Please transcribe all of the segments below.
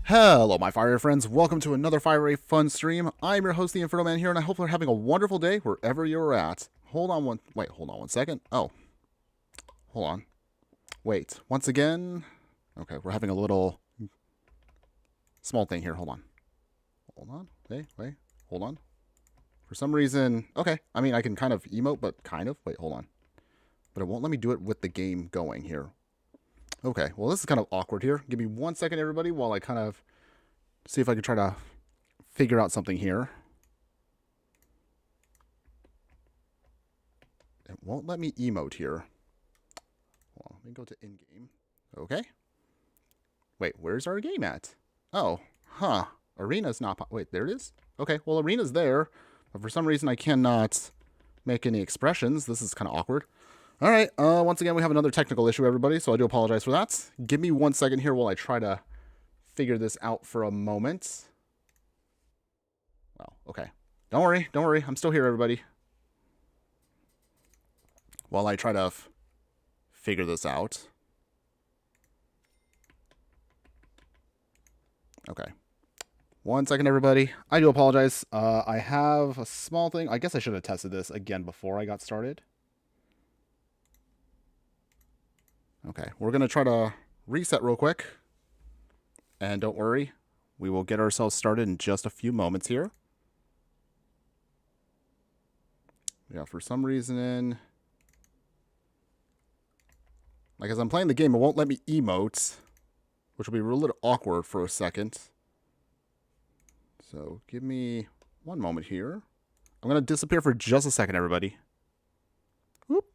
Hello, my fire friends. Welcome to another Fire Ray Fun stream. I'm your host, the Infernoman here, and I hope you're having a wonderful day wherever you're at. Hold on one second. Oh, hold on. Wait, once again. Okay, we're having a little small thing here. Hold on. Hold on. Hey, wait, hold on. For some reason, okay. I mean, I can kind of emote, but kind of. Wait, hold on. But it won't let me do it with the game going here. Okay, well, this is kind of awkward here. Give me 1 second, everybody, while I kind of see if I can try to figure out something here. It won't let me emote here. Well, let me go to in-game. Okay. Wait, where's our game at? Oh, huh. Arena's not... Wait, there it is? Okay, well, Arena's there. But for some reason, I cannot make any expressions. This is kind of awkward. All right, once again, we have another technical issue, everybody, so I do apologize for that. Give me 1 second here while I try to figure this out for a moment. Well, okay. Don't worry. I'm still here, everybody. While I try to figure this out. Okay. 1 second, everybody. I do apologize. I have a small thing. I guess I should have tested this again before I got started. Okay, we're going to try to reset real quick. And don't worry, we will get ourselves started in just a few moments here. Yeah, for some reason, like as I'm playing the game, it won't let me emote, which will be a little awkward for a second. So give me 1 moment here. I'm going to disappear for just a second, everybody. Whoop.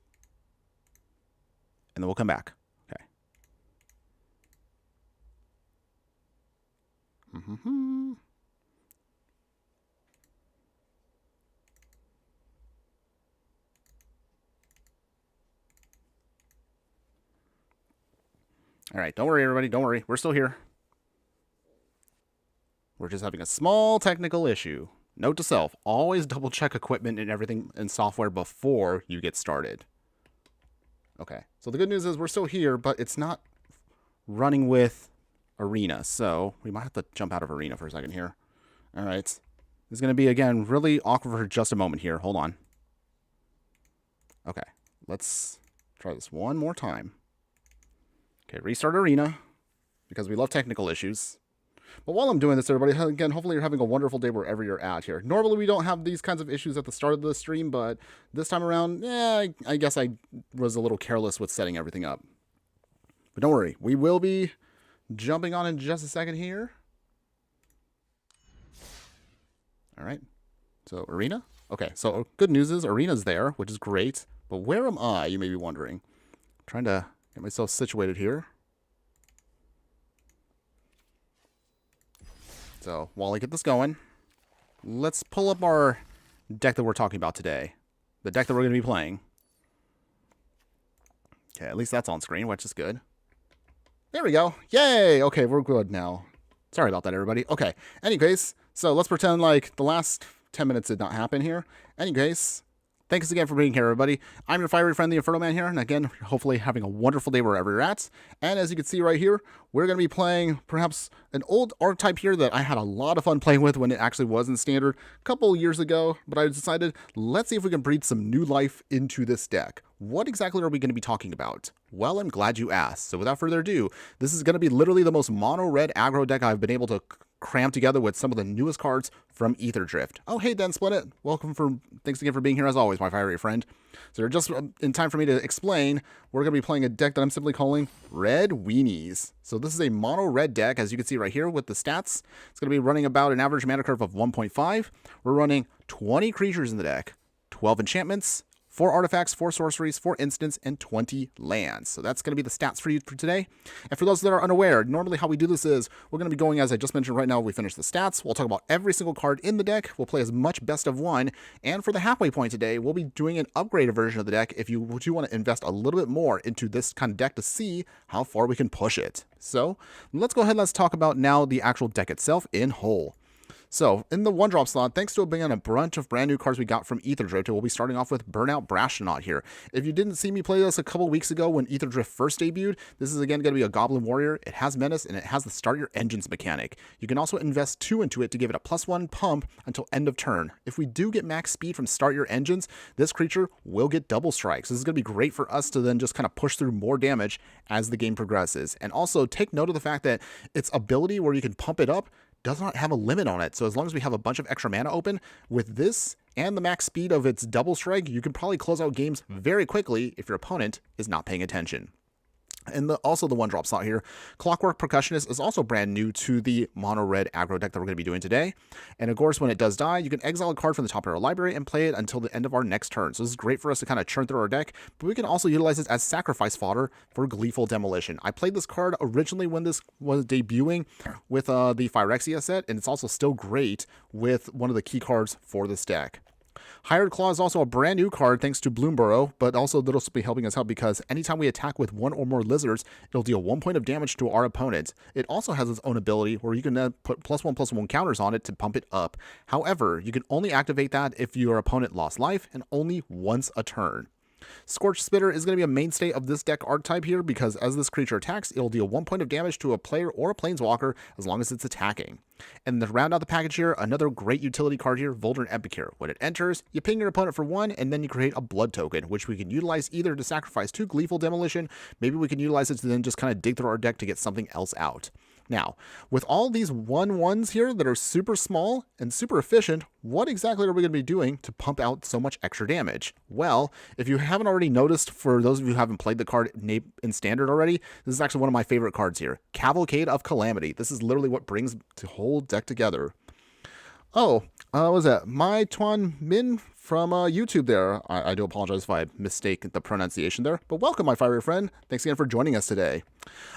And then we'll come back. Okay. All right, don't worry, everybody. Don't worry. We're still here. We're just having a small technical issue. Note to self, always double check equipment and everything in software before you get started. Okay, so the good news is we're still here, but it's not running with Arena, so we might have to jump out of Arena for a second here. All right, this is going to be, again, really awkward for just a moment here. Hold on. Okay, let's try this one more time. Okay, restart Arena, because we love technical issues. But while I'm doing this, everybody, again, hopefully you're having a wonderful day wherever you're at here. Normally, we don't have these kinds of issues at the start of the stream, but this time around, yeah, I guess I was a little careless with setting everything up. But don't worry, we will be jumping on in just a second here. All right, so Arena. Okay, so good news is Arena's there, which is great. But where am I, you may be wondering. I'm trying to get myself situated here. So while I get this going, let's pull up our deck that we're talking about today. The deck that we're going to be playing. Okay, at least that's on screen, which is good. There we go. Yay! Okay, we're good now. Sorry about that, everybody. Okay, anyways, so let's pretend like the last 10 minutes did not happen here. Anyways, thanks again for being here, everybody. I'm your fiery friend, the Infernoman here, and again, hopefully having a wonderful day wherever you're at. And as you can see right here, we're going to be playing perhaps an old archetype here that I had a lot of fun playing with when it actually was in Standard a couple years ago, but I decided, let's see if we can breathe some new life into this deck. What exactly are we going to be talking about? Well, I'm glad you asked. So without further ado, this is going to be literally the most mono-red aggro deck I've been able to cram together with some of the newest cards from Ether Drift. Oh, hey, Dan Split It. Thanks again for being here as always, my fiery friend. So just in time for me to explain, we're going to be playing a deck that I'm simply calling Red Weenies. So this is a mono red deck, as you can see right here with the stats. It's going to be running about an average mana curve of 1.5. We're running 20 creatures in the deck, 12 enchantments, 4 artifacts, 4 sorceries, 4 instants, and 20 lands. So that's going to be the stats for you for today. And for those that are unaware, normally how we do this is we're going to be going, as I just mentioned right now, we finish the stats. We'll talk about every single card in the deck. We'll play as much best of one. And for the halfway point today, we'll be doing an upgraded version of the deck if you do want to invest a little bit more into this kind of deck to see how far we can push it. So let's go ahead and let's talk about now the actual deck itself in whole. So, in the 1-drop slot, thanks to being a bunch of brand new cards we got from Aetherdrift, we'll be starting off with Burnout Brastronaut here. If you didn't see me play this a couple weeks ago when Aetherdrift first debuted, this is again going to be a Goblin Warrior. It has Menace, and it has the Start Your Engines mechanic. You can also invest 2 into it to give it a +1 pump until end of turn. If we do get max speed from Start Your Engines, this creature will get double strikes. This is going to be great for us to then just kind of push through more damage as the game progresses. And also take note of the fact that its ability where you can pump it up does not have a limit on it. So as long as we have a bunch of extra mana open with this and the max speed of its double strike, you can probably close out games very quickly if your opponent is not paying attention. And also the 1-drop slot here, Clockwork Percussionist is also brand new to the mono red aggro deck that we're going to be doing today. And of course, when it does die, you can exile a card from the top of our library and play it until the end of our next turn. So this is great for us to kind of churn through our deck, but we can also utilize this as sacrifice fodder for Gleeful Demolition. I played this card originally when this was debuting with the Phyrexia set, and it's also still great with one of the key cards for this deck. Hired Claw is also a brand new card thanks to Bloomburrow, but also that'll be helping us out because anytime we attack with 1 or more lizards, it'll deal 1 point of damage to our opponent. It also has its own ability where you can put +1/+1 counters on it to pump it up. However, you can only activate that if your opponent lost life and only once a turn. Scorch Spitter is going to be a mainstay of this deck archetype here because as this creature attacks, it'll deal 1 point of damage to a player or a planeswalker as long as it's attacking. And to round out the package here, another great utility card here, Voldrin Epicure. When it enters, you ping your opponent for 1, and then you create a blood token, which we can utilize either to sacrifice to Gleeful Demolition, maybe we can utilize it to then just kind of dig through our deck to get something else out. Now, with all these 1/1s here that are super small and super efficient, what exactly are we going to be doing to pump out so much extra damage? Well, if you haven't already noticed, for those of you who haven't played the card in Standard already, this is actually one of my favorite cards here. Cavalcade of Calamity. This is literally what brings the whole deck together. Oh, what was that? My Tuan Min from YouTube there. I do apologize if I mistake the pronunciation there, but welcome, my fiery friend. Thanks again for joining us today.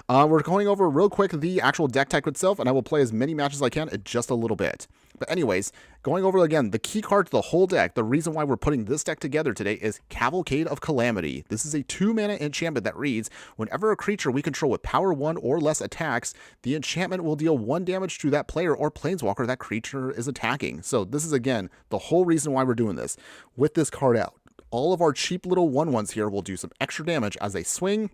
We're going over real quick the actual deck type itself, and I will play as many matches as I can in just a little bit. But anyways, going over again, the key card to the whole deck, the reason why we're putting this deck together today is Cavalcade of Calamity. This is a 2-mana enchantment that reads, whenever a creature we control with power 1 or less attacks, the enchantment will deal 1 damage to that player or planeswalker that creature is attacking. So this is, again, the whole reason why we're doing this. With this card out, all of our cheap little 1/1s here will do some extra damage as they swing.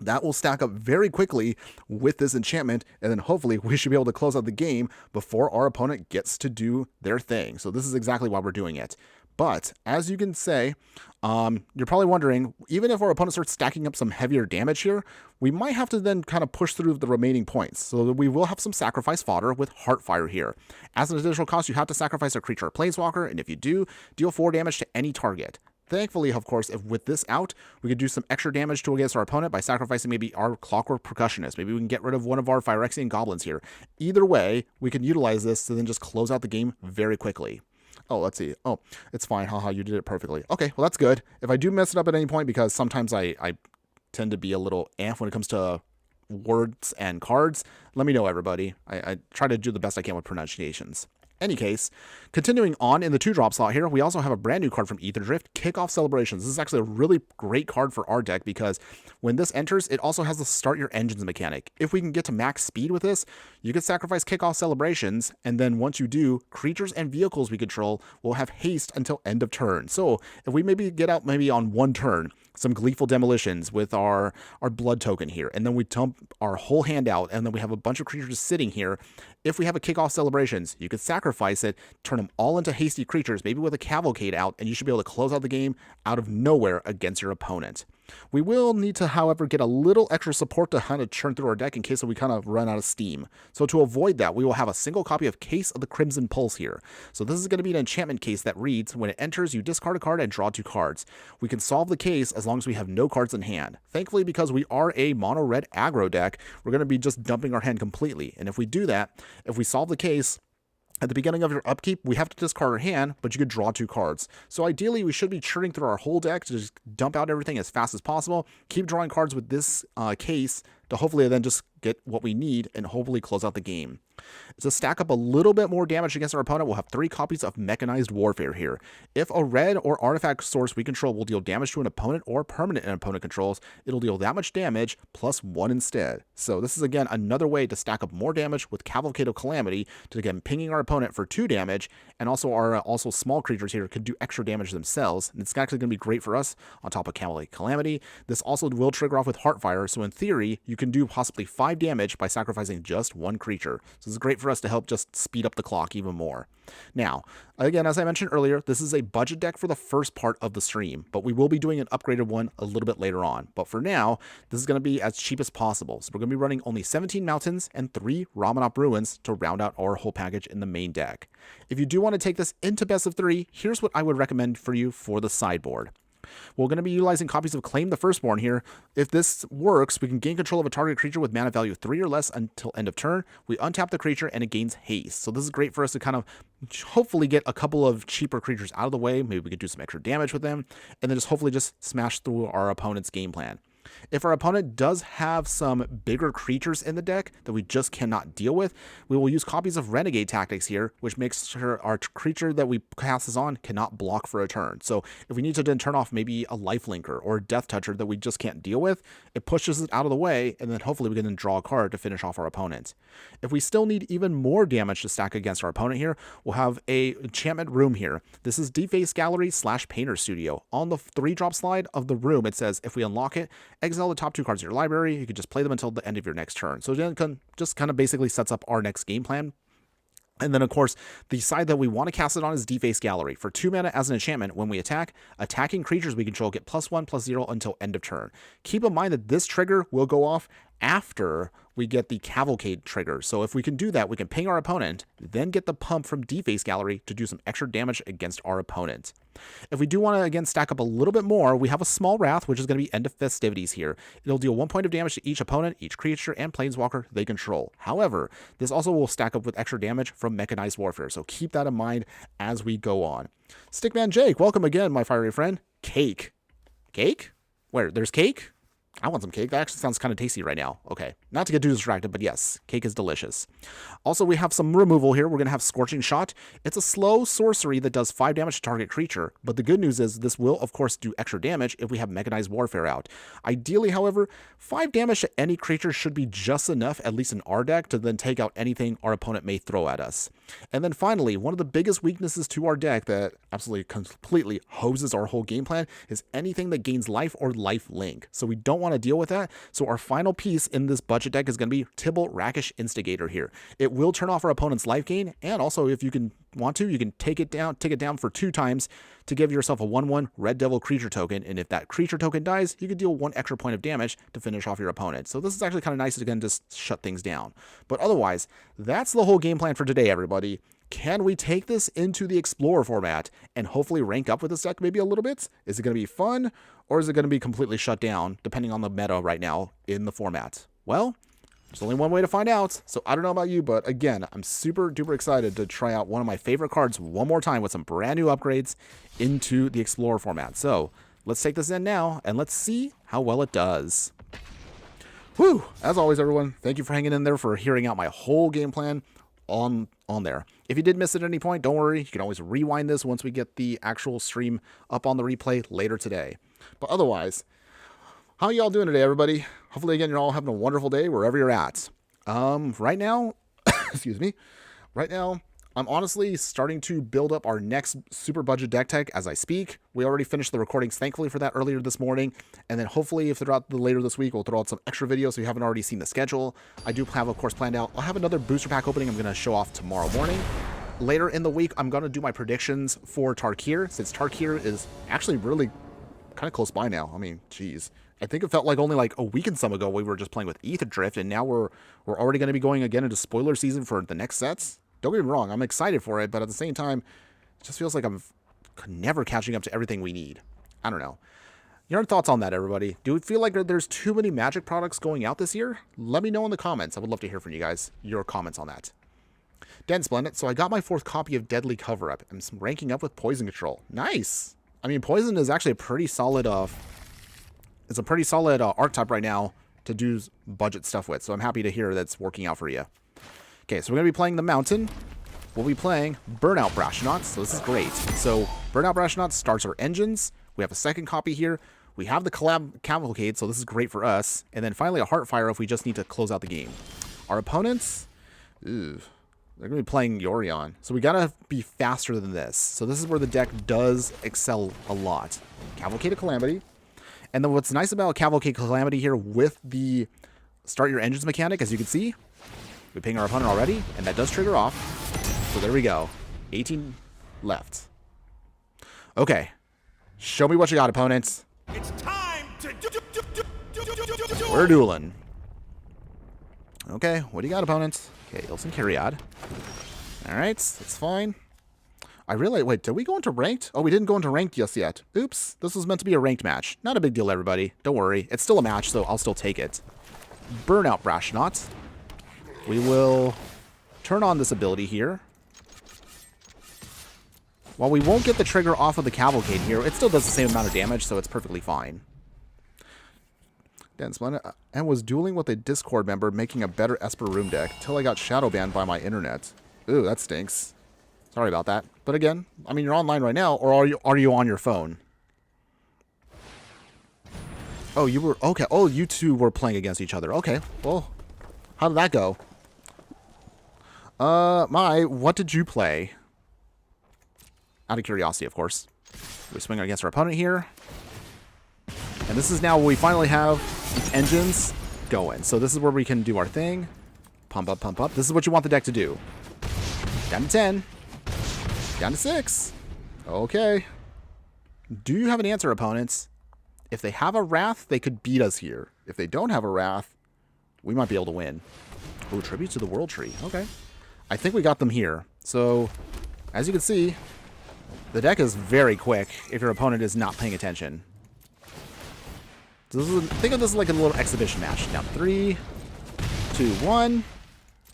That will stack up very quickly with this enchantment, and then hopefully we should be able to close out the game before our opponent gets to do their thing. So this is exactly why we're doing it. But as you can say, you're probably wondering, even if our opponent starts stacking up some heavier damage here, we might have to then kind of push through the remaining points. So we will have some sacrifice fodder with Heartfire here. As an additional cost, you have to sacrifice a creature or planeswalker, and if you do, deal 4 damage to any target. Thankfully, of course, if with this out, we could do some extra damage against our opponent by sacrificing maybe our Clockwork Percussionist. Maybe we can get rid of one of our Phyrexian Goblins here. Either way, we can utilize this to then just close out the game very quickly. Oh, let's see. Oh, it's fine. Haha, you did it perfectly. Okay, well, that's good. If I do mess it up at any point, because sometimes I tend to be a little when it comes to words and cards, let me know, everybody. I try to do the best I can with pronunciations. Any case, continuing on in the 2-drop slot here, we also have a brand new card from Aetherdrift, Kickoff Celebrations. This is actually a really great card for our deck because when this enters, it also has the Start Your Engines mechanic. If we can get to max speed with this, you can sacrifice Kickoff Celebrations, and then once you do, creatures and vehicles we control will have haste until end of turn. So if we maybe get out maybe on 1 turn, some Gleeful Demolitions with our blood token here, and then we dump our whole hand out, and then we have a bunch of creatures sitting here. If we have a Kickoff Celebrations, you could sacrifice it, turn them all into hasty creatures, maybe with a Cavalcade out, and you should be able to close out the game out of nowhere against your opponent. We will need to, however, get a little extra support to kind of churn through our deck in case we kind of run out of steam. So to avoid that, we will have a single copy of Case of the Crimson Pulse here. So this is going to be an enchantment case that reads, when it enters, you discard a card and draw 2 cards. We can solve the case as long as we have no cards in hand. Thankfully, because we are a mono red aggro deck, we're going to be just dumping our hand completely. And if we do that, if we solve the case, at the beginning of your upkeep, we have to discard our hand, but you could draw 2 cards. So ideally, we should be churning through our whole deck to just dump out everything as fast as possible. Keep drawing cards with this case to hopefully then just get what we need and hopefully close out the game. To stack up a little bit more damage against our opponent, we'll have 3 copies of Mechanized Warfare here. If a red or artifact source we control will deal damage to an opponent or permanent an opponent controls, it'll deal that much damage plus 1 instead. So this is again another way to stack up more damage with Cavalcade of Calamity to again pinging our opponent for 2 damage, and also our small creatures here could do extra damage themselves, and it's actually going to be great for us on top of Cavalcade Calamity. This also will trigger off with Heartfire, so in theory you can do possibly 5 damage by sacrificing just 1 creature. So this is great for us to help just speed up the clock even more. Now, again, as I mentioned earlier, this is a budget deck for the first part of the stream, but we will be doing an upgraded one a little bit later on. But for now, this is going to be as cheap as possible. So we're going to be running only 17 Mountains and 3 Ramanop Ruins to round out our whole package in the main deck. If you do want to take this into best of 3, here's what I would recommend for you for the sideboard. We're going to be utilizing copies of Claim the Firstborn here. If this works, we can gain control of a target creature with mana value 3 or less until end of turn. We untap the creature and it gains haste. So this is great for us to kind of hopefully get a couple of cheaper creatures out of the way. Maybe we could do some extra damage with them, and then just hopefully just smash through our opponent's game plan. If our opponent does have some bigger creatures in the deck that we just cannot deal with, we will use copies of Renegade Tactics here, which makes sure our creature that we cast this on cannot block for a turn. So if we need to then turn off maybe a Lifelinker or a Death Toucher that we just can't deal with, it pushes it out of the way, and then hopefully we can then draw a card to finish off our opponent. If we still need even more damage to stack against our opponent here, we'll have a enchantment room here. This is Deface Gallery / Painter Studio. On the 3-drop slide of the room, it says if we unlock it, exile the top 2 cards of your library. You can just play them until the end of your next turn. So it just kind of basically sets up our next game plan. And then, of course, the side that we want to cast it on is Deface Gallery. For 2 mana as an enchantment, when we attack, attacking creatures we control get +1/+0 until end of turn. Keep in mind that this trigger will go off after we get the Cavalcade trigger. So if we can do that, we can ping our opponent, then get the pump from Deface Gallery to do some extra damage against our opponent. If we do want to, again, stack up a little bit more, we have a Small Wrath, which is going to be End of Festivities here. It'll deal 1 point of damage to each opponent, each creature, and planeswalker they control. However, this also will stack up with extra damage from Mechanized Warfare, so keep that in mind as we go on. Stickman Jake, welcome again, my fiery friend. Cake. Cake? Where? There's cake? I want some cake. That actually sounds kind of tasty right now. Okay, not to get too distracted, but yes, cake is delicious. Also, we have some removal here. We're going to have Scorching Shot. It's a slow sorcery that does 5 damage to target creature, but the good news is this will, of course, do extra damage if we have Mechanized Warfare out. Ideally, however, 5 damage to any creature should be just enough, at least in our deck, to then take out anything our opponent may throw at us. And then finally, one of the biggest weaknesses to our deck that absolutely completely hoses our whole game plan is anything that gains life or life link. So we don't want to deal with that. So our final piece in this budget deck is going to be Tibalt Rakish Instigator here. It will turn off our opponent's life gain, and also if you can want to, you can take it down for 2 times to give yourself a 1/1 Red Devil creature token, and if that creature token dies, you can deal 1 extra point of damage to finish off your opponent. So this is actually kind of nice to again just shut things down. But otherwise, that's the whole game plan for today, everybody. Can we take this into the Explorer format and hopefully rank up with this deck maybe a little bit? Is it going to be fun, or is it going to be completely shut down, depending on the meta right now in the format? Well, there's only one way to find out, so I don't know about you, but again, I'm super duper excited to try out one of my favorite cards one more time with some brand new upgrades into the Explorer format. So let's take this in now, and let's see how well it does. Whew! As always, everyone, thank you for hanging in there, for hearing out my whole game plan on there. If you did miss it at any point, don't worry. You can always rewind this once we get the actual stream up on the replay later today. But otherwise, how y'all doing today, everybody? Hopefully, again, you're all having a wonderful day wherever you're at. Right now, excuse me. Right now, I'm honestly starting to build up our next super budget deck tech as I speak. We already finished the recordings, thankfully, for that earlier this morning. And then hopefully, if throughout the later this week, we'll throw out some extra videos so you haven't already seen the schedule. I do have, of course, planned out. I'll have another booster pack opening I'm going to show off tomorrow morning. Later in the week, I'm going to do my predictions for Tarkir, since Tarkir is actually really kind of close by now. I mean, geez. I think it felt like only like a week and some ago we were just playing with Ether Drift, and now we're already going to be going again into spoiler season for the next sets. Don't get me wrong, I'm excited for it, but at the same time, it just feels like I'm never catching up to everything we need. I don't know. Your thoughts on that, everybody? Do you feel like there's too many Magic products going out this year? Let me know in the comments. I would love to hear from you guys, your comments on that. Den Splendid, so I got my 4th copy of Deadly Cover-Up. I'm ranking up with Poison Control. Nice! I mean, Poison is actually a pretty solid, it's a pretty solid archetype right now to do budget stuff with. So I'm happy to hear that's working out for you. Okay, so we're going to be playing the Mountain. We'll be playing Burnout Brashnauts, so this is great. So Burnout Brashnauts starts our engines. We have a second copy here. We have the Cavalcade, so this is great for us. And then finally a Heartfire if we just need to close out the game. Our opponents, they're going to be playing Yorion. So we got to be faster than this. So this is where the deck does excel a lot. Cavalcade of Calamity. And then what's nice about Cavalcade Calamity here with the start your engines mechanic, as you can see, we ping our opponent already, and that does trigger off. So there we go. 18 left. Okay. Show me what you got, opponents. It's time to We're dueling. Okay, what do you got, opponents? Okay, Ilson Kyriad. Alright, that's fine. I really... Wait, did we go into ranked? Oh, we didn't go into ranked just yet. Oops, this was meant to be a ranked match. Not a big deal, everybody. Don't worry. It's still a match, so I'll still take it. Burnout Brashnauts. We will turn on this ability here. While we won't get the trigger off of the Cavalcade here, it still does the same amount of damage, so it's perfectly fine. And was dueling with a Discord member making a better Esper Room deck till I got shadow banned by my internet. Ooh, that stinks. Sorry about that. But again, I mean, you're online right now, or are you on your phone? Oh, you were... Okay. Oh, you two were playing against each other. Okay. Well, how did that go? What did you play? Out of curiosity, of course. We swing against our opponent here. And this is now where we finally have engines going. So this is where we can do our thing. Pump up, pump up. This is what you want the deck to do. Down to 10. Down to 6. Okay. Do you have an answer, opponents? If they have a Wrath, they could beat us here. If they don't have a Wrath, we might be able to win. Oh, Tribute to the World Tree. Okay. I think we got them here. So, as you can see, the deck is very quick if your opponent is not paying attention. So think of this like a little exhibition match. Down 3, 2, 1.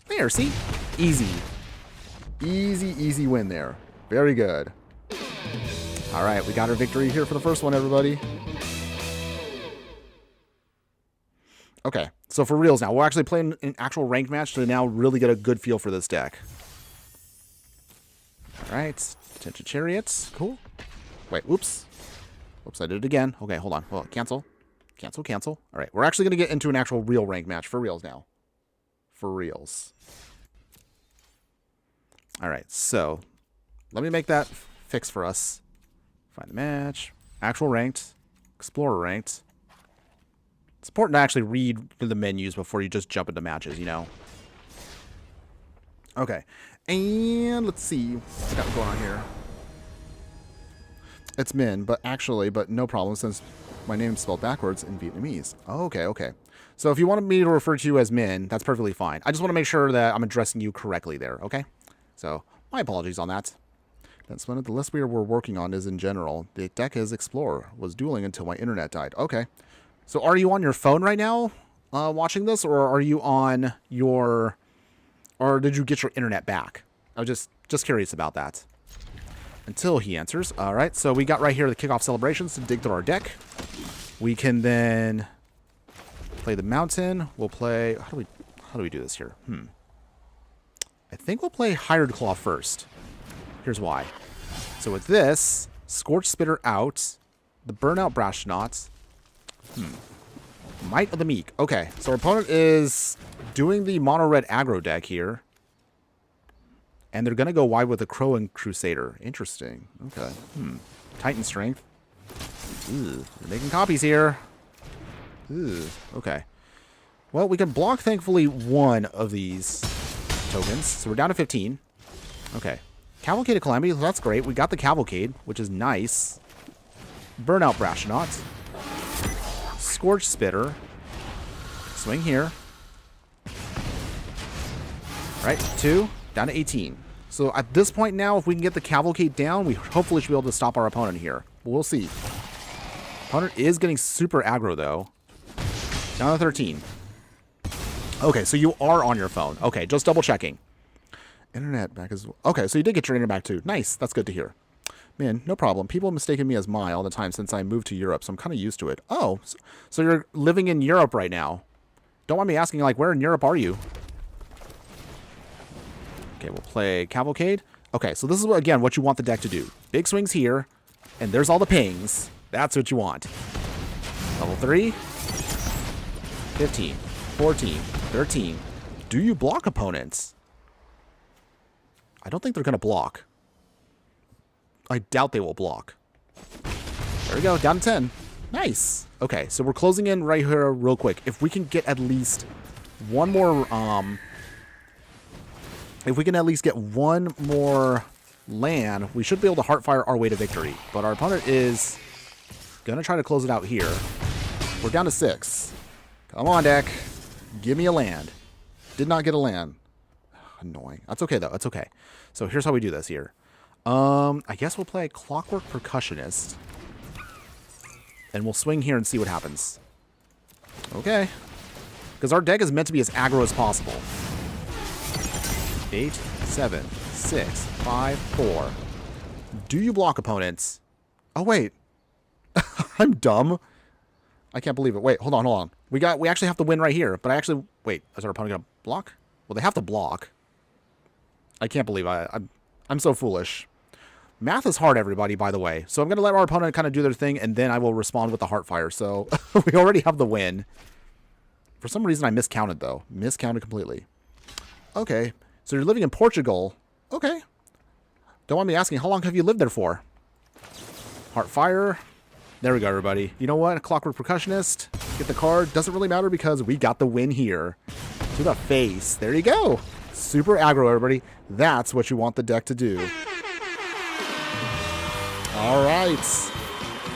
There, see? Easy. Easy, easy win there. Very good. All right, we got our victory here for the first one, everybody. Okay, so for reals now, we're actually playing an actual ranked match to now really get a good feel for this deck. All right, Attention Chariots, cool. Wait, oops. Whoops, I did it again. Okay, hold on. Well, cancel. Cancel, cancel. All right, we're actually going to get into an actual real ranked match for reals now. For reals. All right, so let me make that fix for us. Find the match. Actual ranked. Explorer ranked. It's important to actually read the menus before you just jump into matches, you know. Okay. And let's see what we got going on here. It's Min, but no problem since my name's spelled backwards in Vietnamese. Oh, okay, okay. So if you wanted me to refer to you as Min, that's perfectly fine. I just want to make sure that I'm addressing you correctly there, okay? So, my apologies on that. That's one of the list we're working on is in general. The deck is Explorer. Was dueling until my internet died. Okay. So are you on your phone right now watching this, or are you on your... Or did you get your internet back? I was just curious about that. Until he answers. All right, so we got right here the kickoff celebrations to dig through our deck. We can then play the Mountain. We'll play... How do we do this here? I think we'll play Hired Claw first. Here's why. So with this, Scorch Spitter out, the Burnout Brashnauts. Might of the Meek. Okay, so our opponent is doing the mono-red aggro deck here. And they're going to go wide with the Crow and Crusader. Interesting. Okay. Titan Strength. Ooh, they're making copies here. Ooh, okay. Well, we can block, thankfully, one of these tokens. So we're down to 15. Okay. Cavalcade of Calamity. That's great. We got the Cavalcade, which is nice. Burnout Brashnaut. Scorch Spitter. Swing here. Right, 2. Down to 18. So at this point now, if we can get the Cavalcade down, we hopefully should be able to stop our opponent here. But we'll see. Opponent is getting super aggro, though. Down to 13. Okay, so you are on your phone. Okay, just double checking. Internet back as well. Okay, so you did get your internet back too. Nice, that's good to hear. Man, no problem. People have mistaken me as Mai all the time since I moved to Europe, so I'm kind of used to it. Oh, so you're living in Europe right now. Don't mind me asking, like, where in Europe are you? Okay, we'll play Cavalcade. Okay, so this is, again, what you want the deck to do. Big swings here, and there's all the pings. That's what you want. Level 3. 15. 14. 13. Do you block opponents? I don't think they're going to block. I doubt they will block. There we go, down to 10. Nice. Okay, so we're closing in right here real quick. If we can get at least one more, if we can at least get one more land, we should be able to Heartfire our way to victory. But our opponent is going to try to close it out here. We're down to 6. Come on, deck. Give me a land. Did not get a land. Annoying. That's okay, though. That's okay. So here's how we do this here. I guess we'll play Clockwork Percussionist. And we'll swing here and see what happens. Okay. Because our deck is meant to be as aggro as possible. 8, 7, 6, 5, 4. Do you block opponents? Oh, wait. I'm dumb. I can't believe it. Wait, hold on. We actually have to win right here. But wait, is our opponent going to block? Well, they have to block. I can't believe I'm so foolish. Math is hard, everybody, by the way. So I'm going to let our opponent kind of do their thing, and then I will respond with the Heartfire. So we already have the win. For some reason, I miscounted, though. Miscounted completely. Okay. So you're living in Portugal. Okay. Don't mind me asking, how long have you lived there for? Heartfire. There we go, everybody. You know what? Clockwork Percussionist. Get the card. Doesn't really matter because we got the win here. To the face. There you go. Super aggro, everybody. That's what you want the deck to do. All right.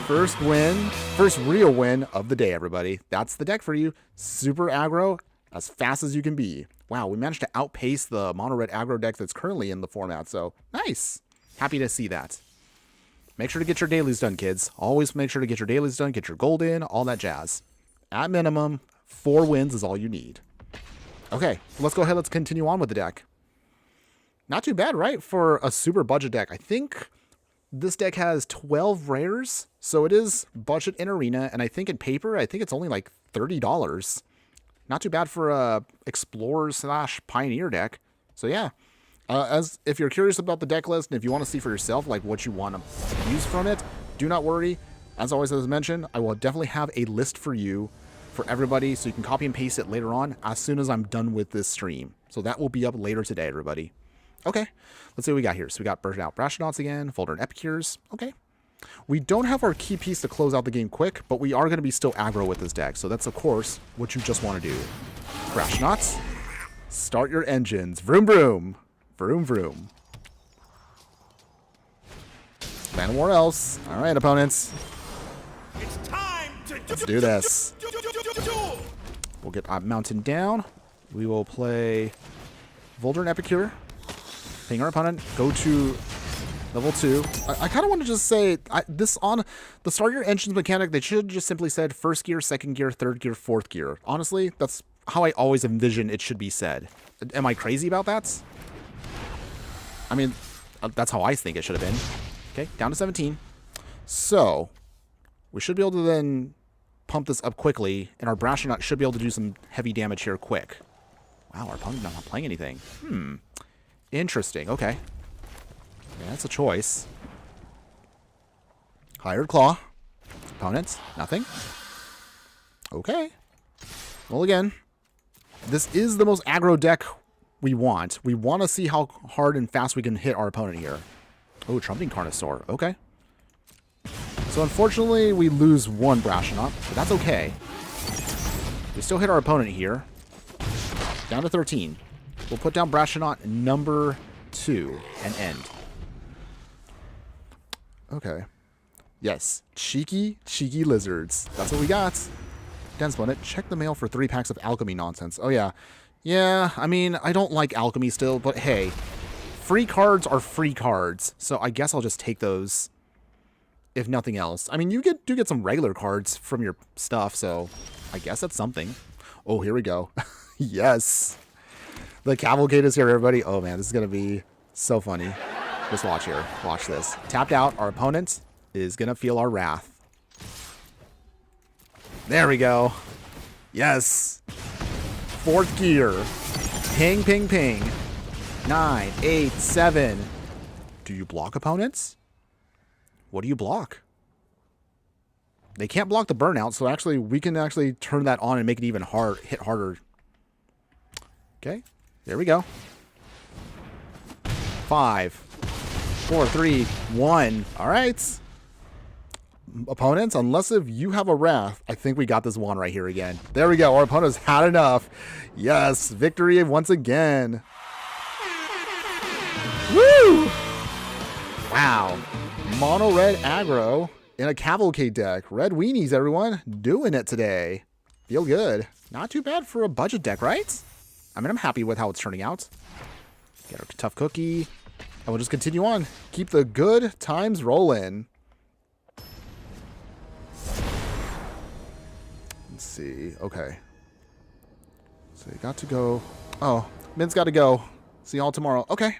First win. First real win of the day, everybody. That's the deck for you. Super aggro. As fast as you can be. Wow, we managed to outpace the mono-red aggro deck that's currently in the format. So, nice. Happy to see that. Make sure to get your dailies done, kids. Always make sure to get your dailies done, get your gold in, all that jazz. At minimum, 4 wins is all you need. Okay, let's go ahead. Let's continue on with the deck. Not too bad, right? For a super budget deck. I think this deck has 12 rares. So it is budget in Arena. And I think in paper, I think it's only like $30. Not too bad for a Explorer/Pioneer deck. So yeah. If you're curious about the deck list and if you want to see for yourself like what you want to use from it, do not worry. As always, as mentioned, I will definitely have a list for you, for everybody, so you can copy and paste it later on as soon as I'm done with this stream. So that will be up later today, everybody. Okay, let's see what we got here. So we got Burnt Out Brashnauts again, Folder and Epicures. Okay. We don't have our key piece to close out the game quick, but we are going to be still aggro with this deck. So that's, of course, what you just want to do. Brashnauts, start your engines. Vroom, vroom. Vroom, vroom. Plan War else. All right, opponents. It's time to Let's do this. We'll get Mountain down. We will play Volder and Epicure. Ping our opponent. Go to level 2. I kind of want to just say, this on the start your engines mechanic, they should just simply said first gear, second gear, third gear, fourth gear. Honestly, that's how I always envision it should be said. Am I crazy about that? I mean, that's how I think it should have been. Okay, down to 17. So, we should be able to then pump this up quickly, and our Brashnaught should be able to do some heavy damage here quick. Wow, our opponent's not playing anything. Interesting, okay. Yeah, that's a choice. Hired Claw. Opponents, nothing. Okay. Well, again, this is the most aggro deck we want. We want to see how hard and fast we can hit our opponent here. Oh, Trumpeting Carnosaur. Okay. So, unfortunately, we lose one Brashnaught, but that's okay. We still hit our opponent here. Down to 13. We'll put down Brashnaught number 2 and end. Okay. Yes. Cheeky lizards. That's what we got. Dense Planet. Check the mail for 3 packs of alchemy nonsense. Oh, yeah. Yeah, I mean, I don't like alchemy still, but hey. Free cards are free cards. So I guess I'll just take those. If nothing else. I mean, you do get some regular cards from your stuff, so I guess that's something. Oh, here we go. Yes. The Cavalcade is here, everybody. Oh, man, this is going to be so funny. Just watch here. Watch this. Tapped out. Our opponent is going to feel our wrath. There we go. Yes. 4th gear. Ping, ping, ping. 9, 8, 7. Do you block opponents? What do you block? They can't block the burnout, so actually we can actually turn that on and make it even hit harder. Okay, there we go. 5, 4, 3, 1. All right. Opponents, unless if you have a Wrath, I think we got this one right here again. There we go. Our opponent's had enough. Yes, victory once again. Woo! Wow. Mono red aggro in a cavalcade deck. Red weenies, everyone. Doing it today. Feel good. Not too bad for a budget deck, right? I mean, I'm happy with how it's turning out. Get our tough cookie. And we'll just continue on. Keep the good times rolling. Let's see. Okay. So you got to go. Oh, Min's got to go. See y'all tomorrow. Okay.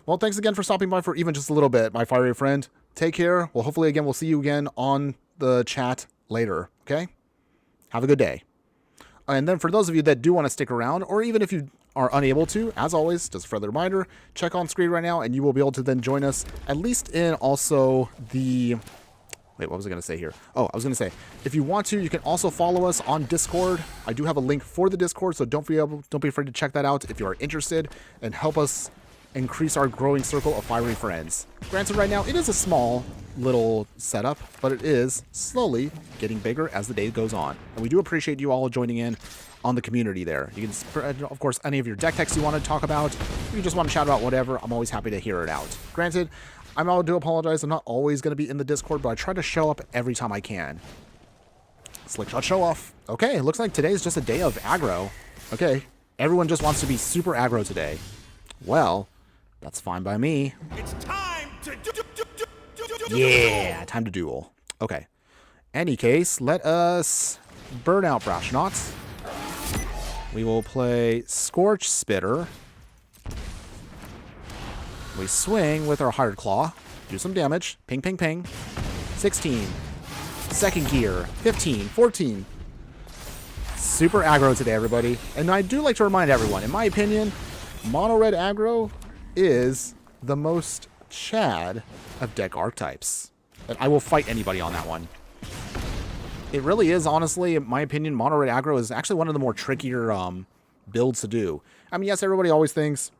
Well, thanks again for stopping by for even just a little bit, my fiery friend. Take care. Well, hopefully, again, we'll see you again on the chat later. Okay? Have a good day. And then for those of you that do want to stick around, or even if you are unable to, as always, just a further reminder, check on screen right now, and you will be able to then join us, at least in also the... Wait, what was I going to say here? Oh, I was going to say, if you want to, you can also follow us on Discord. I do have a link for the Discord, so don't be afraid to check that out if you are interested, and help us increase our growing circle of fiery friends. Granted, right now, it is a small little setup, but it is slowly getting bigger as the day goes on. And we do appreciate you all joining in on the community there. You can spread, of course, any of your deck techs you want to talk about. If you just want to chat about whatever, I'm always happy to hear it out. Granted, I do apologize. I'm not always going to be in the Discord, but I try to show up every time I can. Slickshot show off. Okay, it looks like today is just a day of aggro. Okay, everyone just wants to be super aggro today. Well, that's fine by me. It's time to Yeah, time to duel. Okay. Any case, let us burn out Brashnauts. We will play Scorch Spitter. We swing with our Hired Claw. Do some damage. Ping, ping, ping. 16. 2nd gear. 15. 14. Super aggro today, everybody. And I do like to remind everyone, in my opinion, mono red aggro is the most Chad of deck archetypes. And I will fight anybody on that one. It really is, honestly, in my opinion, mono red aggro is actually one of the more trickier builds to do. I mean, yes, everybody always thinks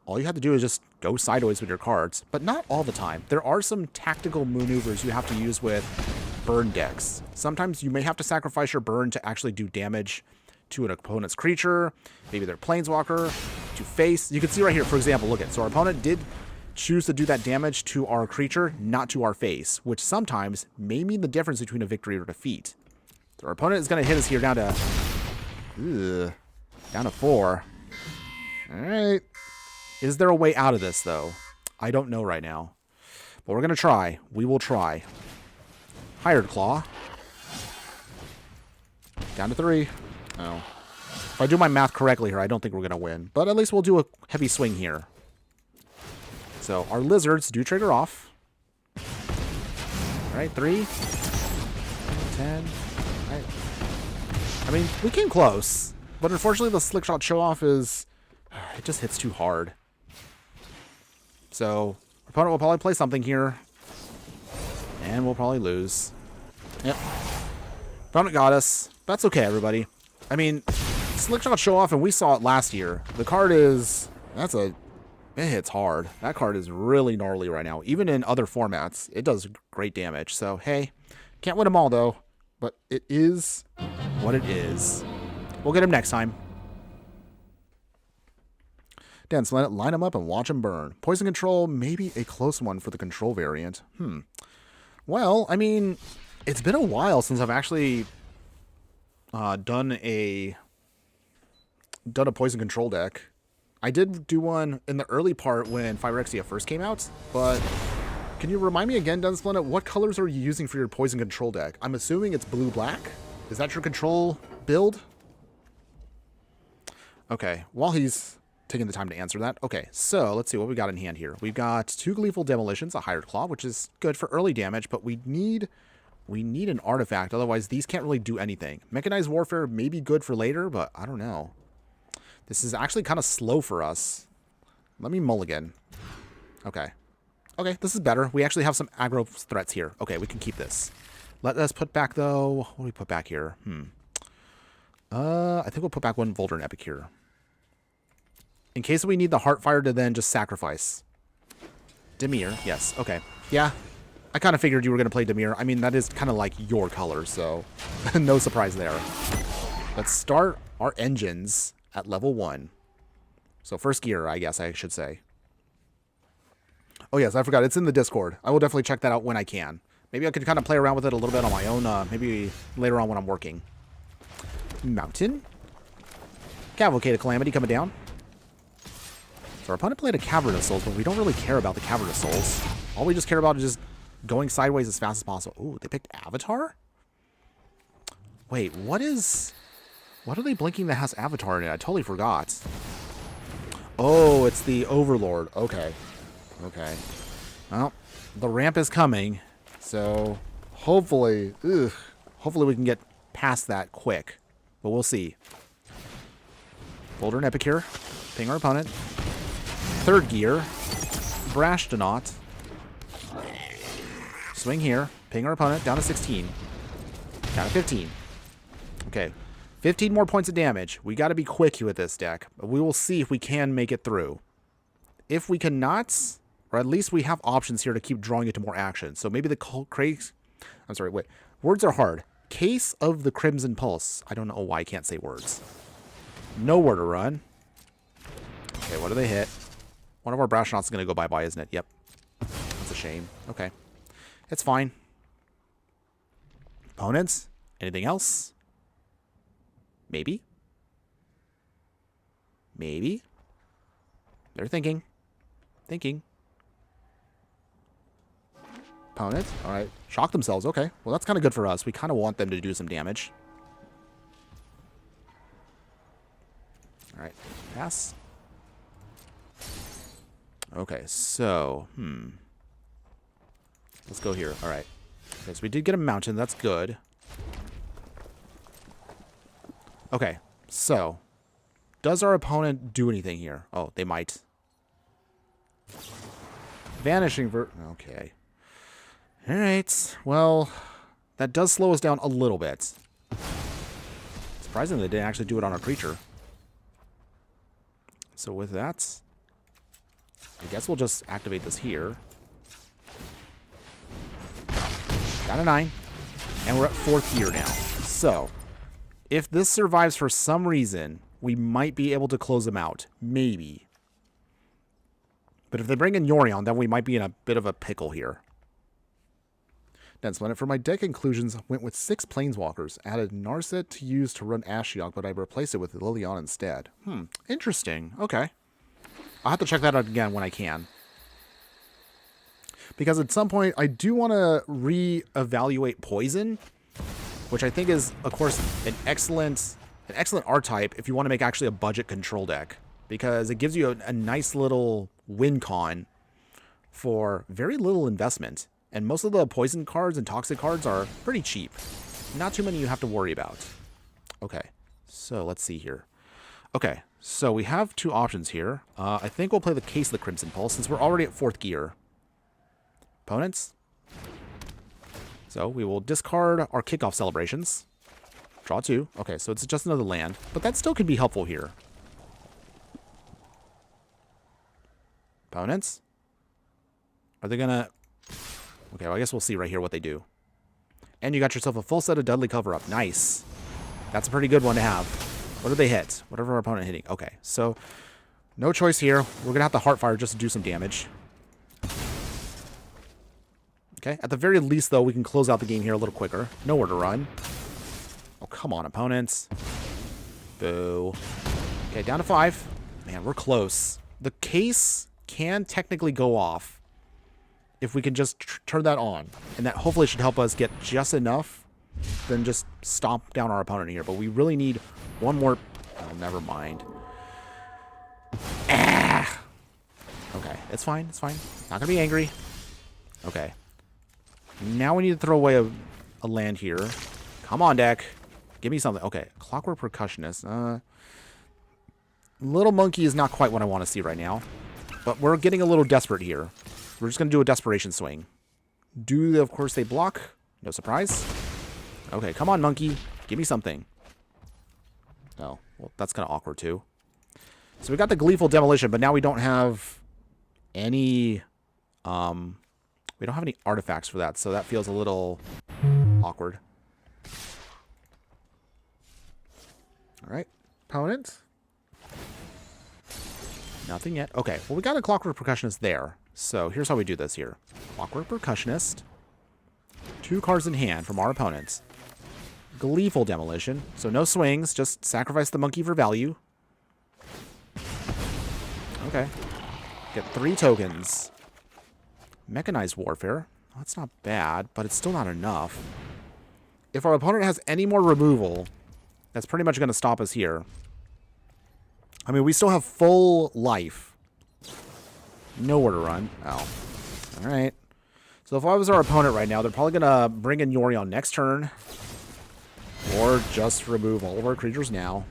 all you have to do is just go sideways with your cards, but not all the time. There are some tactical maneuvers you have to use with burn decks. Sometimes you may have to sacrifice your burn to actually do damage to an opponent's creature, maybe their planeswalker, to face. You can see right here, for example, look at, so our opponent did choose to do that damage to our creature, not to our face, which sometimes may mean the difference between a victory or defeat. So our opponent is going to hit us here down to 4. All right. Is there a way out of this, though? I don't know right now. But we're going to try. We will try. Hired Claw. Down to 3. Oh. If I do my math correctly here, I don't think we're going to win. But at least we'll do a heavy swing here. So our lizards do trigger off. All right, 3. 10. All right. I mean, we came close. But unfortunately, the Slickshot show-off is... It just hits too hard. So, our opponent will probably play something here. And we'll probably lose. Yep. Opponent got us. That's okay, everybody. I mean, Slickshot show-off, and we saw it last year. The card is... It hits hard. That card is really gnarly right now. Even in other formats, it does great damage. So, hey, can't win them all, though. But it is what it is. We'll get him next time. Dance, line them up and watch them burn. Poison control, maybe a close one for the control variant. Well, I mean, it's been a while since I've actually done a poison control deck. I did do one in the early part when Phyrexia first came out, but can you remind me again, Dunsplendid, what colors are you using for your poison control deck? I'm assuming it's blue-black. Is that your control build? Okay, while he's taking the time to answer that. Okay, so let's see what we got in hand here. We've got 2 Gleeful Demolitions, a Hired Claw, which is good for early damage, but we need an artifact, otherwise these can't really do anything. Mechanized Warfare may be good for later, but I don't know. This is actually kind of slow for us. Let me mulligan. Okay. Okay, this is better. We actually have some aggro threats here. Okay, we can keep this. Let us put back, though... What do we put back here? I think we'll put back one Voldern Epic here. In case we need the Heartfire to then just sacrifice. Dimir, yes. Okay. Yeah. I kind of figured you were going to play Dimir. I mean, that is kind of like your color, so no surprise there. Let's start our engines at level 1. So first gear, I guess I should say. Oh, yes, I forgot. It's in the Discord. I will definitely check that out when I can. Maybe I could kind of play around with it a little bit on my own. Maybe later on when I'm working. Mountain. Cavalcade of Calamity coming down. So our opponent played a Cavern of Souls, but we don't really care about the Cavern of Souls. All we just care about is just going sideways as fast as possible. Ooh, they picked Avatar? Wait, what are they blinking that has Avatar in it? I totally forgot. Oh, it's the Overlord. Okay. Okay. Well, the ramp is coming, so hopefully we can get past that quick. But we'll see. Voldern Epic here. Ping our opponent. Third gear. Brashdonaut. Swing here. Ping our opponent. Down to 16. Down to 15. Okay. 15 more points of damage. We got to be quick with this deck. But we will see if we can make it through. If we cannot, or at least we have options here to keep drawing into more action. So maybe the craze... I'm sorry, wait. Words are hard. Case of the Crimson Pulse. I don't know why I can't say words. Nowhere to run. Okay, what do they hit? One of our Brashonauts is going to go bye-bye, isn't it? Yep. That's a shame. Okay. It's fine. Opponents? Anything else? Maybe? Maybe? They're thinking. Thinking. Opponent. All right. Shock themselves. Okay. Well, that's kind of good for us. We kind of want them to do some damage. All right. Pass. Okay. So, let's go here. All right. Okay, so we did get a mountain. That's good. Okay. So, does our opponent do anything here? Oh, they might. Vanishing okay. Alright. Well, that does slow us down a little bit. Surprisingly, they didn't actually do it on our creature. So with that, I guess we'll just activate this here. Down to 9. And we're at 4th gear now. So, if this survives for some reason, we might be able to close them out. Maybe. But if they bring in Yorion, then we might be in a bit of a pickle here. Dense Planet. For my deck inclusions, went with 6 Planeswalkers. Added Narset to use to run Ashiok, but I replaced it with Liliana instead. Interesting. Okay. I'll have to check that out again when I can. Because at some point, I do want to re-evaluate Poison, which I think is, of course, an excellent R-type if you want to make actually a budget control deck. Because it gives you a nice little win con for very little investment. And most of the poison cards and toxic cards are pretty cheap. Not too many you have to worry about. Okay, so let's see here. Okay, so we have 2 options here. I think we'll play the Case of the Crimson Pulse since we're already at 4th gear. Opponents? So we will discard our kickoff celebrations. Draw 2. Okay, so it's just another land. But that still could be helpful here. Opponents? Are they gonna... Okay, well, I guess we'll see right here what they do. And you got yourself a full set of Deadly Cover-Up. Nice. That's a pretty good one to have. What do they hit? Whatever our opponent hitting. Okay, so no choice here. We're going to have to Heartfire just to do some damage. Okay, at the very least, though, we can close out the game here a little quicker. Nowhere to run. Oh, come on, opponents. Boo. Okay, down to 5. Man, we're close. The Case can technically go off if we can just turn that on. And that hopefully should help us get just enough, then just stomp down our opponent here. But we really need one more... Oh, never mind. Ah! Okay, it's fine, it's fine. Not gonna be angry. Okay. Now we need to throw away a land here. Come on, deck. Give me something. Okay, Clockwork Percussionist. Little monkey is not quite what I want to see right now. But we're getting a little desperate here. We're just going to do a desperation swing. Of course, they block. No surprise. Okay, come on, monkey. Give me something. Oh, well, that's kind of awkward, too. So we got the Gleeful Demolition, but now we don't have any... we don't have any artifacts for that, so that feels a little awkward. All right, opponent. Nothing yet. Okay, well, we got a Clockwork Percussionist there. So here's how we do this here. Clockwork Percussionist. 2 cards in hand from our opponents. Gleeful Demolition. So no swings, just sacrifice the monkey for value. Okay. Get 3 tokens. Mechanized Warfare. That's not bad, but it's still not enough. If our opponent has any more removal, that's pretty much going to stop us here. I mean, we still have full life. Nowhere to run. Oh. Alright. So if I was our opponent right now, they're probably going to bring in Yorion next turn. Or just remove all of our creatures now.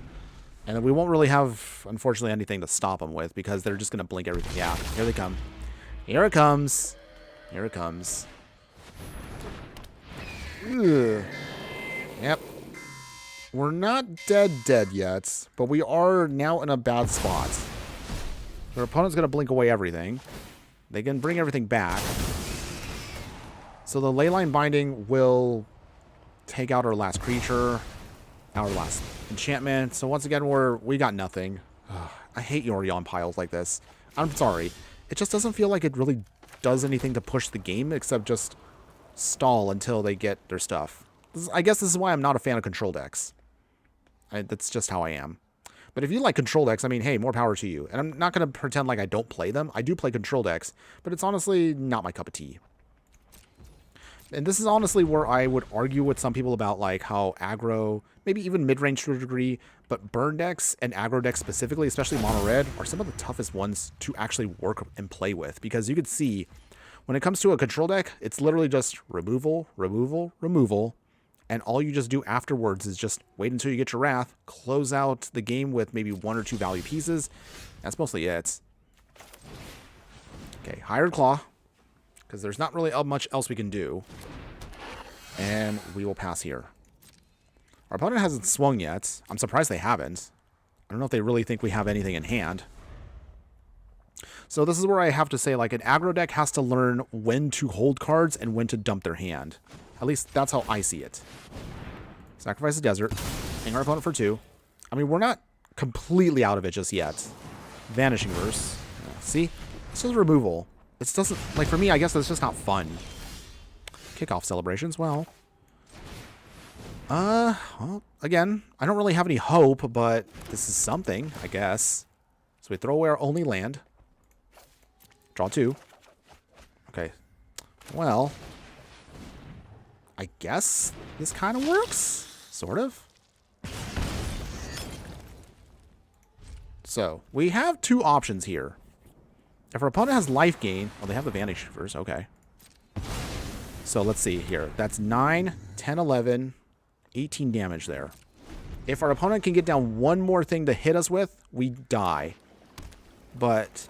And then we won't really have, unfortunately, anything to stop them with, because they're just going to blink everything out. Here they come. Here it comes. Here it comes. Ugh. Yep. We're not dead yet, but we are now in a bad spot. Our opponent's going to blink away everything. They can bring everything back. So the Leyline Binding will take out our last creature, our last enchantment. So once again, we got nothing. Ugh, I hate Yorion piles like this. I'm sorry. It just doesn't feel like it really does anything to push the game except just stall until they get their stuff. I guess this is why I'm not a fan of control decks. That's just how I am. But if you like control decks, I mean, hey, more power to you. And I'm not going to pretend like I don't play them. I do play control decks, but it's honestly not my cup of tea. And this is honestly where I would argue with some people about like how aggro, maybe even mid-range to a degree, but burn decks and aggro decks specifically, especially mono red, are some of the toughest ones to actually work and play with. Because you could see, when it comes to a control deck, it's literally just removal, removal, removal. And all you just do afterwards is just wait until you get your wrath, close out the game with maybe 1 or 2 value pieces. That's mostly it. Okay, Hired Claw. Because there's not really much else we can do. And we will pass here. Our opponent hasn't swung yet. I'm surprised they haven't. I don't know if they really think we have anything in hand. So this is where I have to say, like, an aggro deck has to learn when to hold cards and when to dump their hand. At least that's how I see it. Sacrifice the desert. Hang our opponent for 2. I mean, we're not completely out of it just yet. Vanishing Verse. See? It's just removal. It doesn't, like, for me, I guess that's just not fun. Kickoff celebrations, well, again, I don't really have any hope, but this is something, I guess. So we throw away our only land. Draw 2. Okay. Well, I guess this kind of works. Sort of. So, we have 2 options here. If our opponent has life gain... Oh, they have the Vanish first. Okay. So, let's see here. That's 9, 10, 11, 18 damage there. If our opponent can get down 1 more thing to hit us with, we die. But,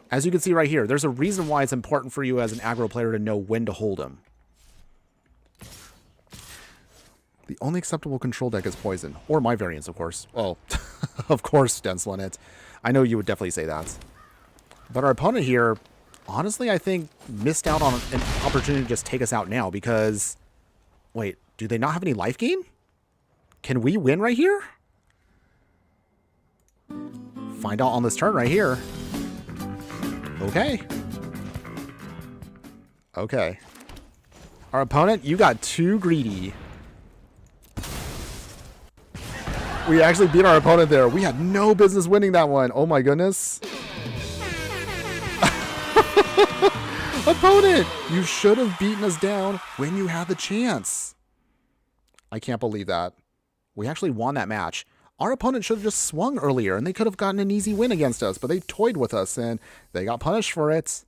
as you can see right here, there's a reason why it's important for you as an aggro player to know when to hold him. The only acceptable control deck is Poison. Or my variants, of course. Oh, of course, Stencil in it. I know you would definitely say that. But our opponent here, honestly, I think missed out on an opportunity to just take us out now because... Wait, do they not have any life gain? Can we win right here? Find out on this turn right here. Okay. Okay. Our opponent, you got too greedy. We actually beat our opponent there. We had no business winning that one. Oh my goodness. Opponent, you should have beaten us down when you had the chance. I can't believe that. We actually won that match. Our opponent should have just swung earlier and they could have gotten an easy win against us, but they toyed with us and they got punished for it.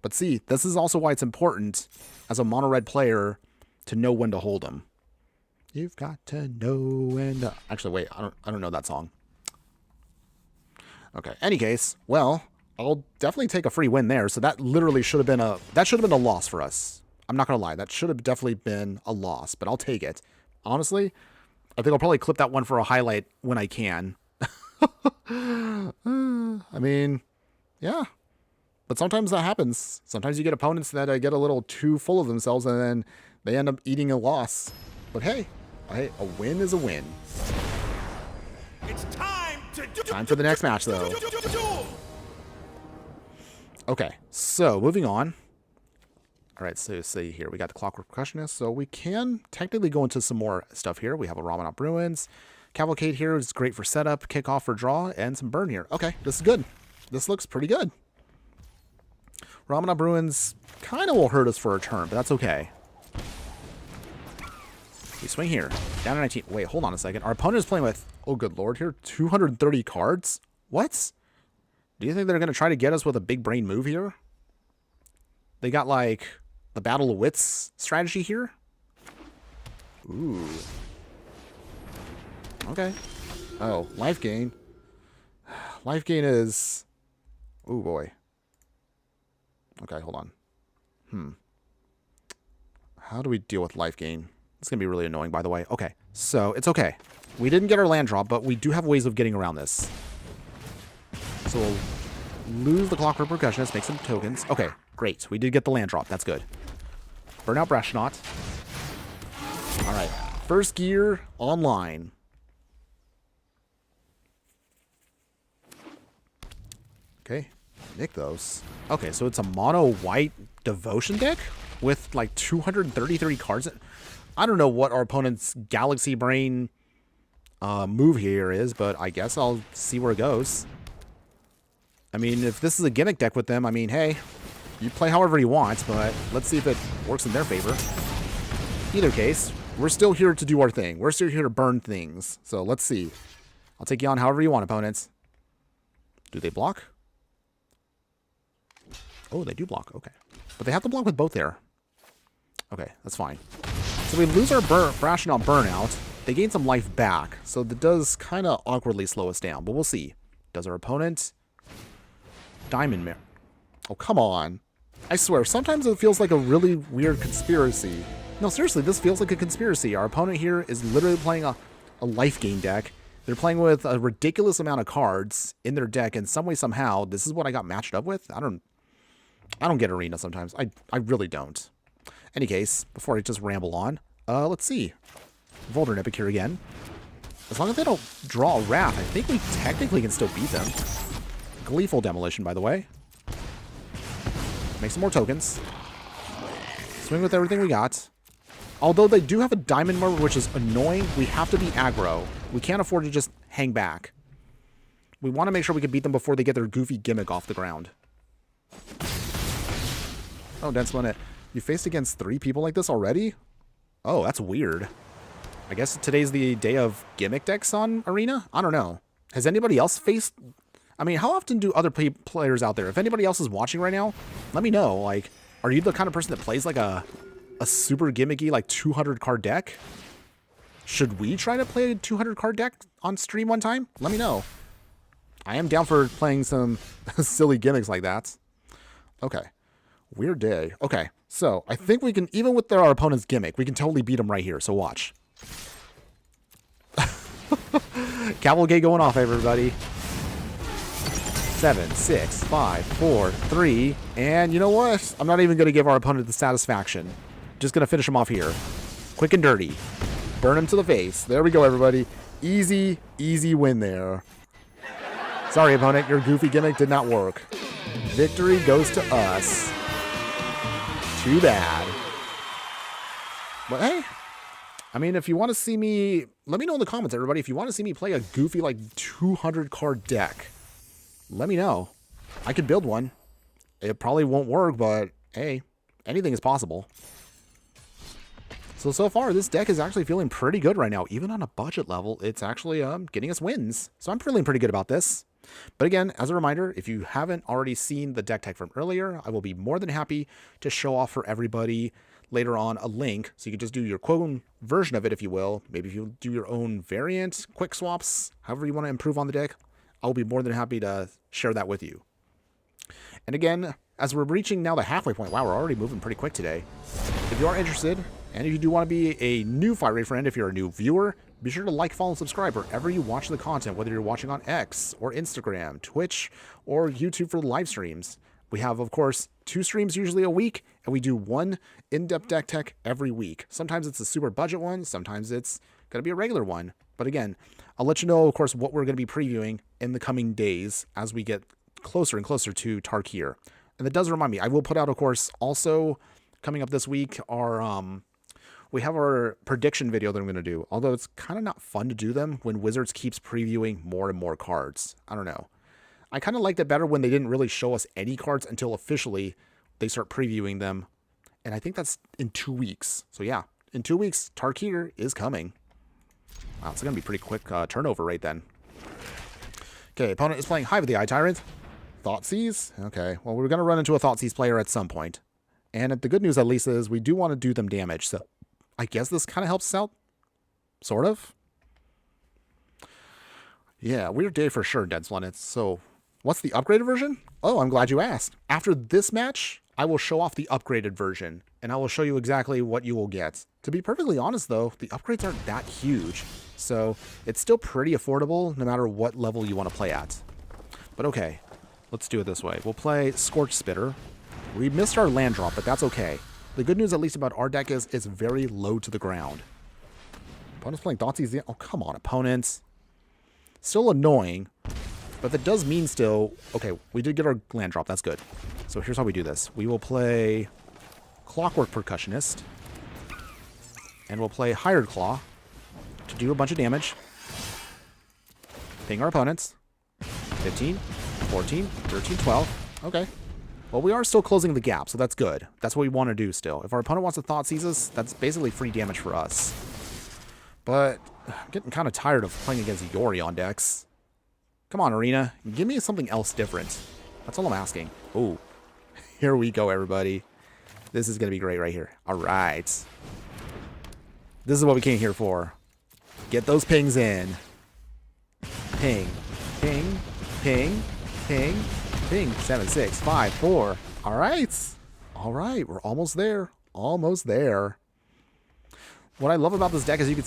But see, this is also why it's important as a mono red player to know when to hold them. You've got to know when to... Actually, wait, I don't know that song. Okay, any case, well, I'll definitely take a free win there. So that literally should have been a loss for us. I'm not going to lie. That should have definitely been a loss, but I'll take it. Honestly, I think I'll probably clip that one for a highlight when I can. I mean, yeah. But sometimes that happens. Sometimes you get opponents that get a little too full of themselves and then they end up eating a loss. But hey, a win is a win. It's time for the next match, though. Okay, so moving on. All right, so see here, we got the Clockwork Percussionist, so we can technically go into some more stuff here. We have a Ramanop Ruins. Cavalcade here is great for setup, kickoff for draw, and some burn here. Okay, this is good. This looks pretty good. Ramanop Ruins kind of will hurt us for a turn, but that's okay. We swing here. Down to 19. Wait, hold on a second. Our opponent is playing with, oh good lord, here, 230 cards? What? Do you think they're going to try to get us with a big brain move here? They got, like, the Battle of Wits strategy here? Ooh. Okay. Oh, life gain. Life gain is... Oh, boy. Okay, hold on. How do we deal with life gain? It's going to be really annoying, by the way. Okay, so it's okay. We didn't get our land drop, but we do have ways of getting around this. So we'll lose the Clockwork Percussionist, make some tokens. Okay, great. We did get the land drop. That's good. Burn out Brashnaut. All right, first gear online. Okay, nick those. Okay, so it's a mono white devotion deck with like 233 cards. I don't know what our opponent's Galaxy Brain move here is, but I guess I'll see where it goes. I mean, if this is a gimmick deck with them, I mean, hey, you play however you want, but let's see if it works in their favor. Either case, we're still here to do our thing. We're still here to burn things. So let's see. I'll take you on however you want, opponents. Do they block? Oh, they do block. Okay. But they have to block with both there. Okay, that's fine. So we lose our Brashnaut Burnout. They gain some life back. So that does kind of awkwardly slow us down. But we'll see. Does our opponent... Diamond Mirror. Oh, come on. I swear, sometimes it feels like a really weird conspiracy. No, seriously, this feels like a conspiracy. Our opponent here is literally playing a life gain deck. They're playing with a ridiculous amount of cards in their deck, and some way, somehow, this is what I got matched up with. I don't get Arena sometimes. I really don't. Any case, before I just ramble on, let's see. Volder Epic here again. As long as they don't draw a Wrath, I think we technically can still beat them. Gleeful Demolition, by the way. Make some more tokens. Swing with everything we got. Although they do have a Diamond Mirror, which is annoying, we have to be aggro. We can't afford to just hang back. We want to make sure we can beat them before they get their goofy gimmick off the ground. Oh, Dense Planet. You faced against 3 people like this already? Oh, that's weird. I guess today's the day of gimmick decks on Arena? I don't know. Has anybody else faced... I mean, how often do other players out there, if anybody else is watching right now, let me know. Like, are you the kind of person that plays like a super gimmicky, like 200 card deck? Should we try to play a 200 card deck on stream one time? Let me know. I am down for playing some silly gimmicks like that. Okay. Weird day. Okay. So I think we can, even with our opponent's gimmick, we can totally beat him right here. So watch. Cavalcade going off, everybody. 7, 6, 5, 4, 3, and you know what? I'm not even going to give our opponent the satisfaction. Just going to finish him off here. Quick and dirty. Burn him to the face. There we go, everybody. Easy, easy win there. Sorry, opponent. Your goofy gimmick did not work. Victory goes to us. Too bad. But hey, I mean, if you want to see me, let me know in the comments, everybody. If you want to see me play a goofy, like, 200 card deck, let me know. I could build one. It probably won't work, but hey, anything is possible. So far, this deck is actually feeling pretty good right now. Even on a budget level, it's actually getting us wins. So I'm feeling pretty good about this. But again, as a reminder, if you haven't already seen the deck tech from earlier, I will be more than happy to show off for everybody later on a link. So you can just do your own version of it, if you will. Maybe if you do your own variant, quick swaps, however you want to improve on the deck. I'll be more than happy to share that with you. And again, as we're reaching now the halfway point, wow, we're already moving pretty quick today. If you are interested, and if you do want to be a new Fiery Friend, if you're a new viewer, be sure to like, follow, and subscribe wherever you watch the content, whether you're watching on X or Instagram, Twitch, or YouTube for the live streams. We have, of course, 2 streams usually a week, and we do 1 in-depth deck tech every week. Sometimes it's a super budget one, sometimes it's going to be a regular one. But again, I'll let you know, of course, what we're going to be previewing in the coming days as we get closer and closer to Tarkir. And that does remind me, I will put out, of course, also coming up this week, we have our prediction video that I'm going to do. Although it's kind of not fun to do them when Wizards keeps previewing more and more cards. I don't know. I kind of liked it better when they didn't really show us any cards until officially they start previewing them. And I think that's in 2 weeks. So yeah, in 2 weeks, Tarkir is coming. Wow, it's going to be pretty quick turnover rate then. Okay, opponent is playing Hive of the Eye Tyrant. Thoughtseize? Okay, well, we're going to run into a Thoughtseize player at some point. And the good news, at least, is we do want to do them damage. So I guess this kind of helps us out. Sort of. Yeah, weird day for sure, Dead Splendid. So what's the upgraded version? Oh, I'm glad you asked. After this match, I will show off the upgraded version. And I will show you exactly what you will get. To be perfectly honest, though, the upgrades aren't that huge. So it's still pretty affordable no matter what level you want to play at. But okay, let's do it this way. We'll play Scorch Spitter. We missed our land drop, but that's okay. The good news, at least about our deck, is it's very low to the ground. Opponent's playing Thoughtseize. Oh, come on, opponents. Still annoying, but that does mean still... Okay, we did get our land drop. That's good. So here's how we do this. We will play Clockwork Percussionist. And we'll play Hired Claw to do a bunch of damage. Ping our opponents. 15, 14, 13, 12. Okay. Well, we are still closing the gap, so that's good. That's what we want to do still. If our opponent wants to Thoughtseize us, that's basically free damage for us. But I'm getting kind of tired of playing against Yori on decks. Come on, Arena. Give me something else different. That's all I'm asking. Ooh. Here we go, everybody. This is going to be great right here. All right. This is what we came here for. Get those pings in. Ping. Ping. Ping. Ping. Ping. 7, 6, 5, 4. All right. All right. We're almost there. Almost there. What I love about this deck is you can...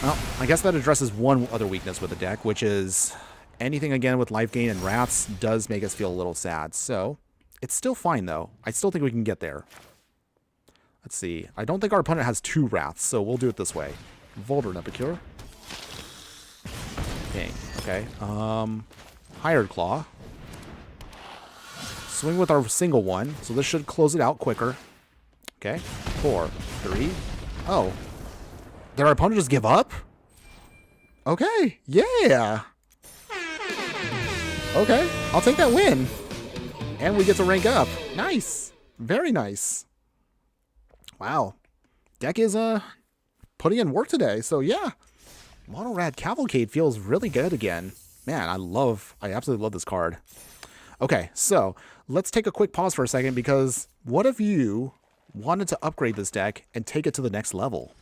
Well, I guess that addresses one other weakness with the deck, which is anything, again, with life gain and rats does make us feel a little sad. So, it's still fine, though. I still think we can get there. Let's see. I don't think our opponent has 2 wraths, so we'll do it this way. Volder Epicure. Ping. Okay. Hired Claw. Swing with our single one, so this should close it out quicker. Okay. 4, 3. Oh. Did our opponent just give up? Okay. Yeah. Okay. I'll take that win. And we get to rank up. Nice. Very nice. Wow. Deck is putting in work today. So yeah. Mono Rad Cavalcade feels really good again. Man, I absolutely love this card. Okay, so let's take a quick pause for a second, because what if you wanted to upgrade this deck and take it to the next level?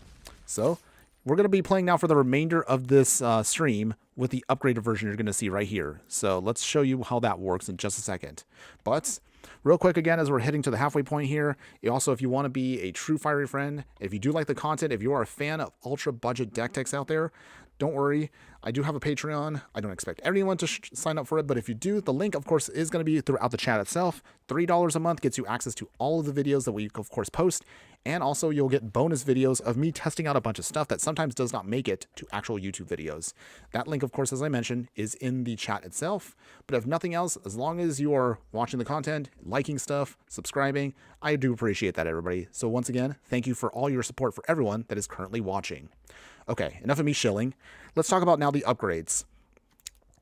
So we're going to be playing now for the remainder of this stream with the upgraded version you're going to see right here. So let's show you how that works in just a second. But real quick, again, as we're heading to the halfway point here, also, if you want to be a true Fiery Friend, if you do like the content, if you are a fan of ultra budget deck techs out there, don't worry, I do have a Patreon. I don't expect everyone to sign up for it, but if you do, the link, of course, is going to be throughout the chat itself. $3 a month gets you access to all of the videos that we, of course, post, and also you'll get bonus videos of me testing out a bunch of stuff that sometimes does not make it to actual YouTube videos. That link, of course, as I mentioned, is in the chat itself, but if nothing else, as long as you are watching the content, liking stuff, subscribing, I do appreciate that, everybody. So once again, thank you for all your support for everyone that is currently watching. Okay, enough of me shilling. Let's talk about now the upgrades.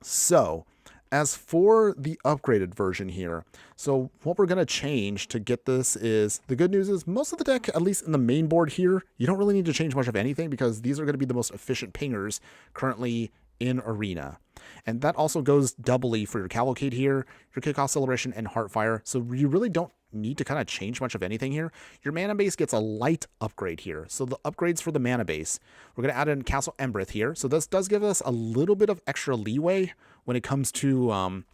So, as for the upgraded version here, so what we're going to change to get this is, the good news is most of the deck, at least in the main board here, you don't really need to change much of anything, because these are going to be the most efficient pingers currently in Arena. And that also goes doubly for your Cavalcade here, your Kickoff Celebration, and Heartfire. So you really don't need to kind of change much of anything here. Your mana base gets a light upgrade here. So the upgrades for the mana base, we're going to add in Castle Embereth here. So this does give us a little bit of extra leeway when it comes to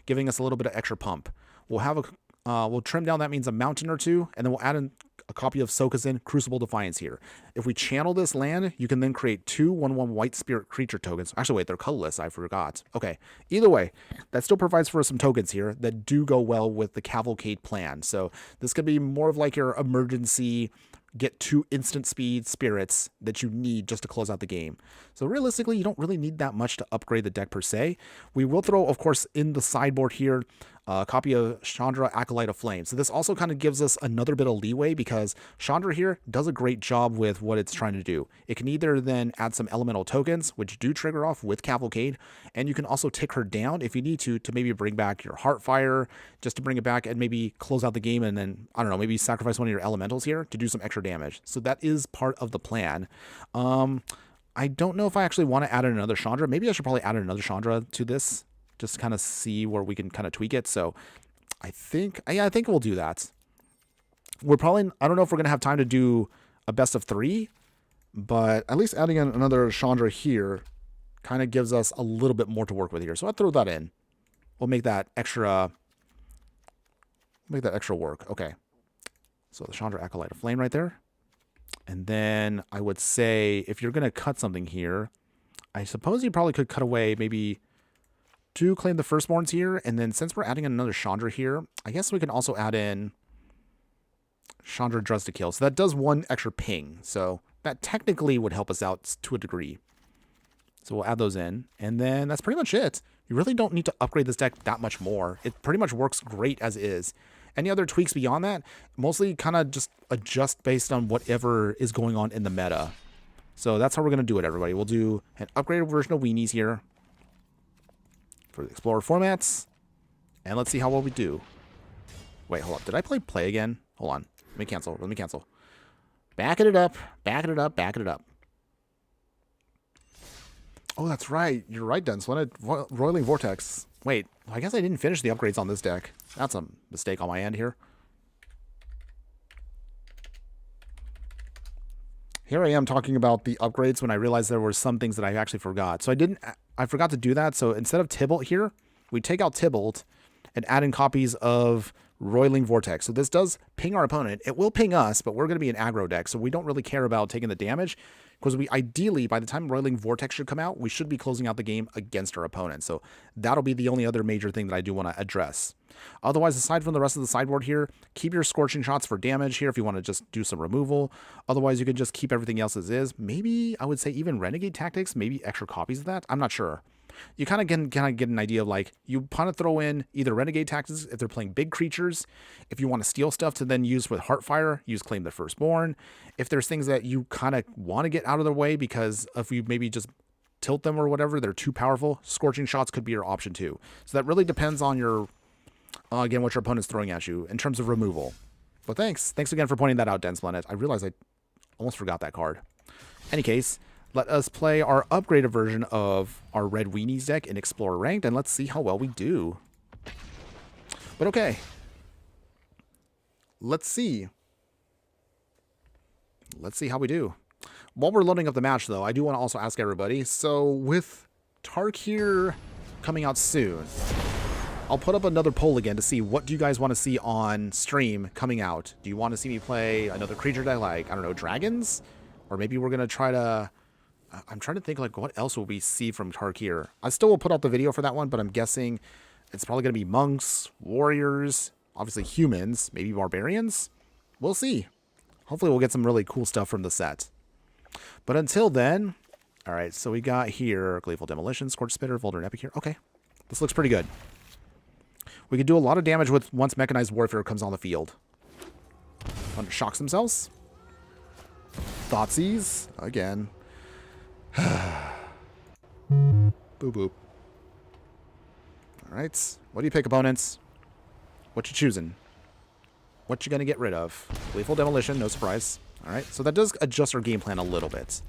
giving us a little bit of extra pump. We'll have we'll trim down, that means a mountain or two, and then we'll add in a copy of Sokazin Crucible Defiance here. If we channel this land, you can then create 2 1/1 white spirit creature tokens. Actually, wait, they're colorless. I forgot. Okay. Either way, that still provides for some tokens here that do go well with the Cavalcade plan. So this could be more of like your emergency get 2 instant speed spirits that you need just to close out the game. So realistically, you don't really need that much to upgrade the deck per se. We will throw, of course, in the sideboard here, a copy of Chandra, Acolyte of Flame. So this also kind of gives us another bit of leeway because Chandra here does a great job with what it's trying to do. It can either then add some elemental tokens, which do trigger off with Cavalcade, and you can also tick her down if you need to maybe bring back your Heartfire, just to bring it back and maybe close out the game, and then, I don't know, maybe sacrifice one of your elementals here to do some extra damage. So that is part of the plan. I don't know if I actually want to add in another Chandra. Maybe I should probably add in another Chandra to this, just to kind of see where we can kind of tweak it. So I think we'll do that. We're probably, I don't know if we're going to have time to do a best of 3, but at least adding in another Chandra here kind of gives us a little bit more to work with here. So I'll throw that in. We'll make that extra work. Okay. So the Chandra, Acolyte of Flame right there. And then I would say if you're going to cut something here, I suppose you probably could cut away maybe 2 Claim the Firstborns here. And then since we're adding another Chandra here, I guess we can also add in Chandra Dress to Kill. So that does 1 extra ping. So that technically would help us out to a degree. So we'll add those in. And then that's pretty much it. You really don't need to upgrade this deck that much more. It pretty much works great as is. Any other tweaks beyond that, mostly kind of just adjust based on whatever is going on in the meta. So that's how we're going to do it, everybody. We'll do an upgraded version of Weenies here for the Explorer formats. And let's see how well we do. Wait, hold up. Did I play again? Hold on. Let me cancel. Backing it up. Oh, that's right. You're right, Dense. Roiling Vortex. Wait, I guess I didn't finish the upgrades on this deck. That's a mistake on my end here. Here I am talking about the upgrades when I realized there were some things that I actually forgot. So I forgot to do that. So instead of Tybalt here, we take out Tybalt and add in copies of Roiling Vortex. So this does ping our opponent. It will ping us, but we're going to be an aggro deck, so we don't really care about taking the damage, because we ideally, by the time Roiling Vortex should come out, we should be closing out the game against our opponent. So that'll be the only other major thing that I do want to address. Otherwise, aside from the rest of the sideboard here, keep your Scorching Shots for damage here if you want to just do some removal. Otherwise, you can just keep everything else as is. Maybe, I would say even Renegade Tactics, maybe extra copies of that. I'm not sure. You kind of get an idea of, like, you kind of throw in either Renegade Tactics if they're playing big creatures. If you want to steal stuff to then use with Heartfire, use Claim the Firstborn. If there's things that you kind of want to get out of their way because if you maybe just tilt them or whatever, they're too powerful, Scorching Shots could be your option too. So that really depends on your, again, what your opponent's throwing at you in terms of removal. But thanks again for pointing that out, Dense Planet. I realized I almost forgot that card. Any case, let us play our upgraded version of our Red Weenies deck in Explorer Ranked, and let's see how well we do. But okay. Let's see. Let's see how we do. While we're loading up the match, though, I do want to also ask everybody, so with Tarkir coming out soon, I'll put up another poll again to see what do you guys want to see on stream coming out. Do you want to see me play another creature deck like, I don't know, dragons? Or maybe we're going to try to... I'm trying to think, like, what else will we see from Tarkir? I still will put out the video for that one, but I'm guessing it's probably going to be monks, warriors, obviously humans, maybe barbarians. We'll see. Hopefully we'll get some really cool stuff from the set. But until then, all right, so we got here Gleeful Demolition, Scorch Spitter, Volder, and Epic here. Okay, this looks pretty good. We could do a lot of damage with once Mechanized Warfare comes on the field. One shocks themselves. Thoughtseize, again. Boop boop. Alright. What do you pick, opponents? What you choosing? What you gonna get rid of? Gleeful Demolition, no surprise. Alright, so that does adjust our game plan a little bit.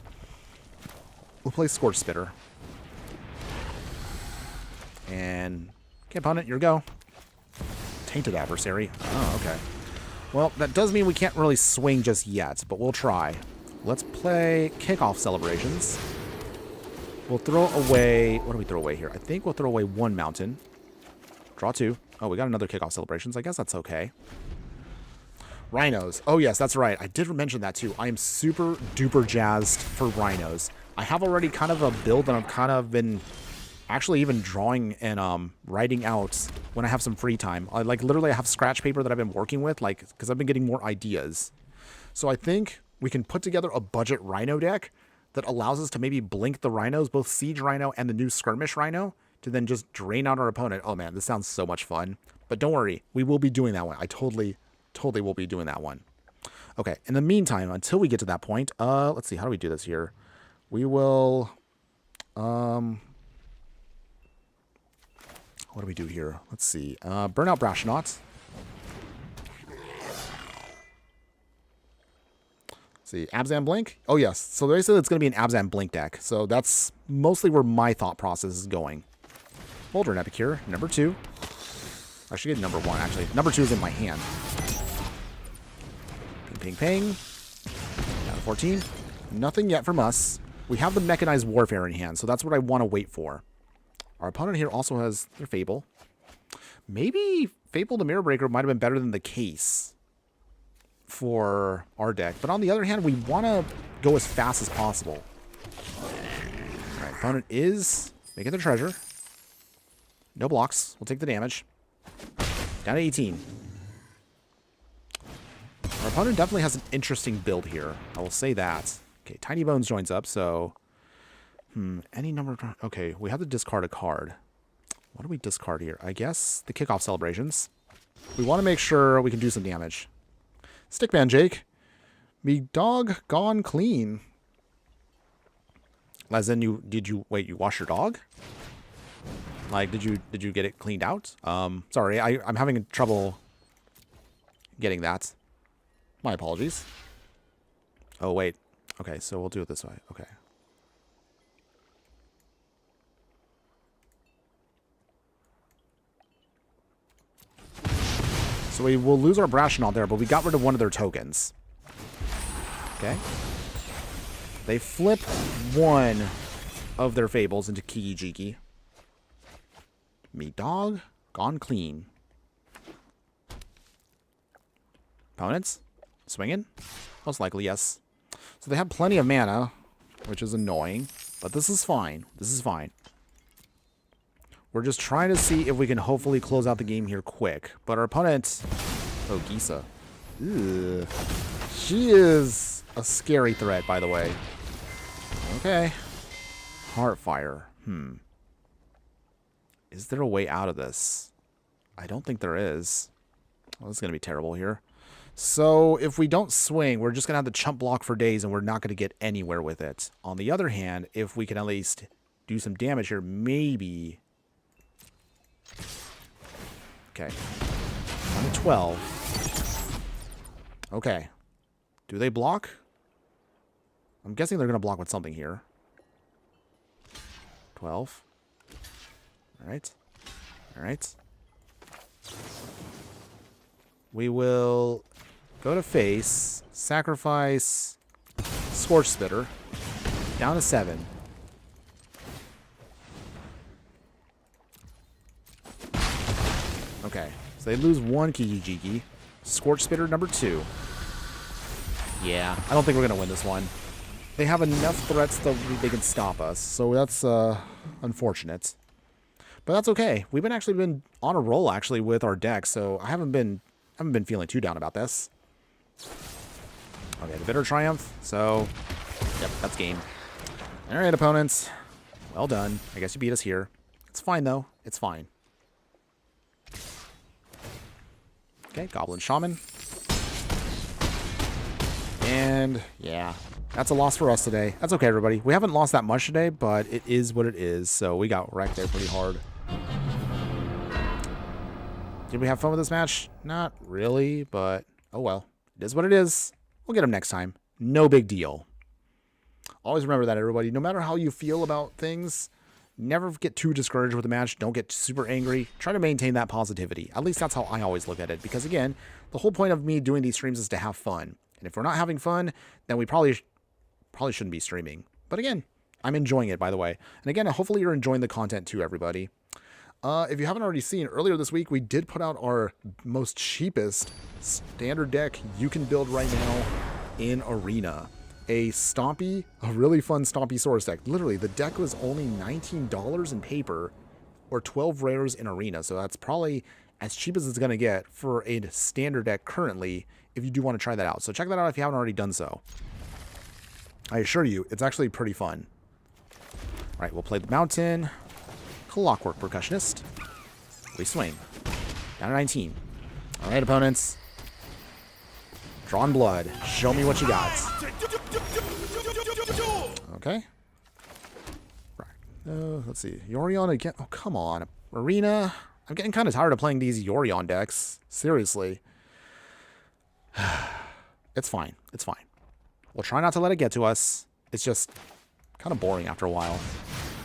We'll play Scorch Spitter. And okay, opponent, your go. Tainted Adversary. Oh, okay. Well, that does mean we can't really swing just yet, but we'll try. Let's play kickoff celebrations. We'll throw away... What do we throw away here? I think we'll throw away 1 mountain. Draw 2. Oh, we got another kickoff celebrations. I guess that's okay. Rhinos. Oh, yes, that's right. I did mention that, too. I am super duper jazzed for rhinos. I have already kind of a build that I've kind of been actually even drawing and writing out when I have some free time. Literally, I have scratch paper that I've been working with, because I've been getting more ideas. So I think we can put together a budget rhino deck that allows us to maybe blink the rhinos, both Siege Rhino and the new Skirmish Rhino, to then just drain out our opponent. Oh, man, this sounds so much fun. But don't worry, we will be doing that one. I totally will be doing that one. Okay, in the meantime, until we get to that point, let's see, how do we do this here? We will, what do we do here? Let's see, burn out Brashnaught. See, Abzan Blink. Oh, yes. So they said it's going to be an Abzan Blink deck. So that's mostly where my thought process is going. Boulder Epicure, number 2. I should get number 1, actually. Number 2 is in my hand. Ping, ping, ping. Down to 14. Nothing yet from us. We have the Mechanized Warfare in hand, so that's what I want to wait for. Our opponent here also has their Fable. Maybe Fable the Mirror Breaker might have been better than the Case for our deck. But on the other hand, we want to go as fast as possible. Alright, opponent is making the treasure. No blocks. We'll take the damage. Down to 18. Our opponent definitely has an interesting build here. I will say that. Okay, Tiny Bones joins up, so... any number of... Okay, we have to discard a card. What do we discard here? I guess the kickoff celebrations. We want to make sure we can do some damage. Stickman Jake. Me dog gone clean. As in, you wash your dog? Like, did you get it cleaned out? Sorry, I'm having trouble getting that. My apologies. Oh, wait. Okay, so we'll do it this way. Okay. So we will lose our Brashnaught there, but we got rid of one of their tokens. Okay. They flip one of their Fables into Kiki-Jiki. Me dog, gone clean. Opponents? Swinging? Most likely, yes. So they have plenty of mana, which is annoying, but this is fine. This is fine. We're just trying to see if we can hopefully close out the game here quick. But our opponent... Oh, Gisa. Ugh. She is a scary threat, by the way. Okay. Heartfire. Is there a way out of this? I don't think there is. Well, this is going to be terrible here. So if we don't swing, we're just going to have to chump block for days, and we're not going to get anywhere with it. On the other hand, if we can at least do some damage here, maybe... Okay. On to 12. Okay. Do they block? I'm guessing they're going to block with something here. 12. Alright. Alright. We will go to face, sacrifice Scorch Spitter, down to 7. Okay, so they lose 1 Kiki-Jiki. Scorch Spitter number 2. Yeah, I don't think we're going to win this one. They have enough threats that they can stop us, so that's unfortunate. But that's okay. We've been on a roll actually with our deck, so I haven't been feeling too down about this. Okay, the Bitter Triumph. So, yep, that's game. All right, opponents. Well done. I guess you beat us here. It's fine though. It's fine. Okay, Goblin Shaman. And yeah, that's a loss for us today. That's okay, everybody. We haven't lost that much today, but it is what it is. So we got wrecked there pretty hard. Did we have fun with this match? Not really, but oh well. It is what it is. We'll get them next time. No big deal. Always remember that, everybody. No matter how you feel about things, never get too discouraged with the match. Don't get super angry. Try to maintain that positivity. At least that's how I always look at it. Because again, the whole point of me doing these streams is to have fun. And if we're not having fun, then we probably shouldn't be streaming. But again, I'm enjoying it, by the way. And again, hopefully you're enjoying the content too, everybody. If you haven't already seen, earlier this week, we did put out our most cheapest standard deck you can build right now in Arena. A really fun Stompy Source deck. Literally, the deck was only $19 in paper or 12 rares in Arena. So that's probably as cheap as it's going to get for a standard deck currently if you do want to try that out. So check that out if you haven't already done so. I assure you, it's actually pretty fun. All right, we'll play the Mountain. Clockwork Percussionist. We swing. Down to 19. All right, opponents. Drawn blood. Show me what you got. Okay. Right. Let's see. Yorion again. Oh, come on. Arena. I'm getting kind of tired of playing these Yorion decks. Seriously. It's fine. It's fine. We'll try not to let it get to us. It's just kind of boring after a while.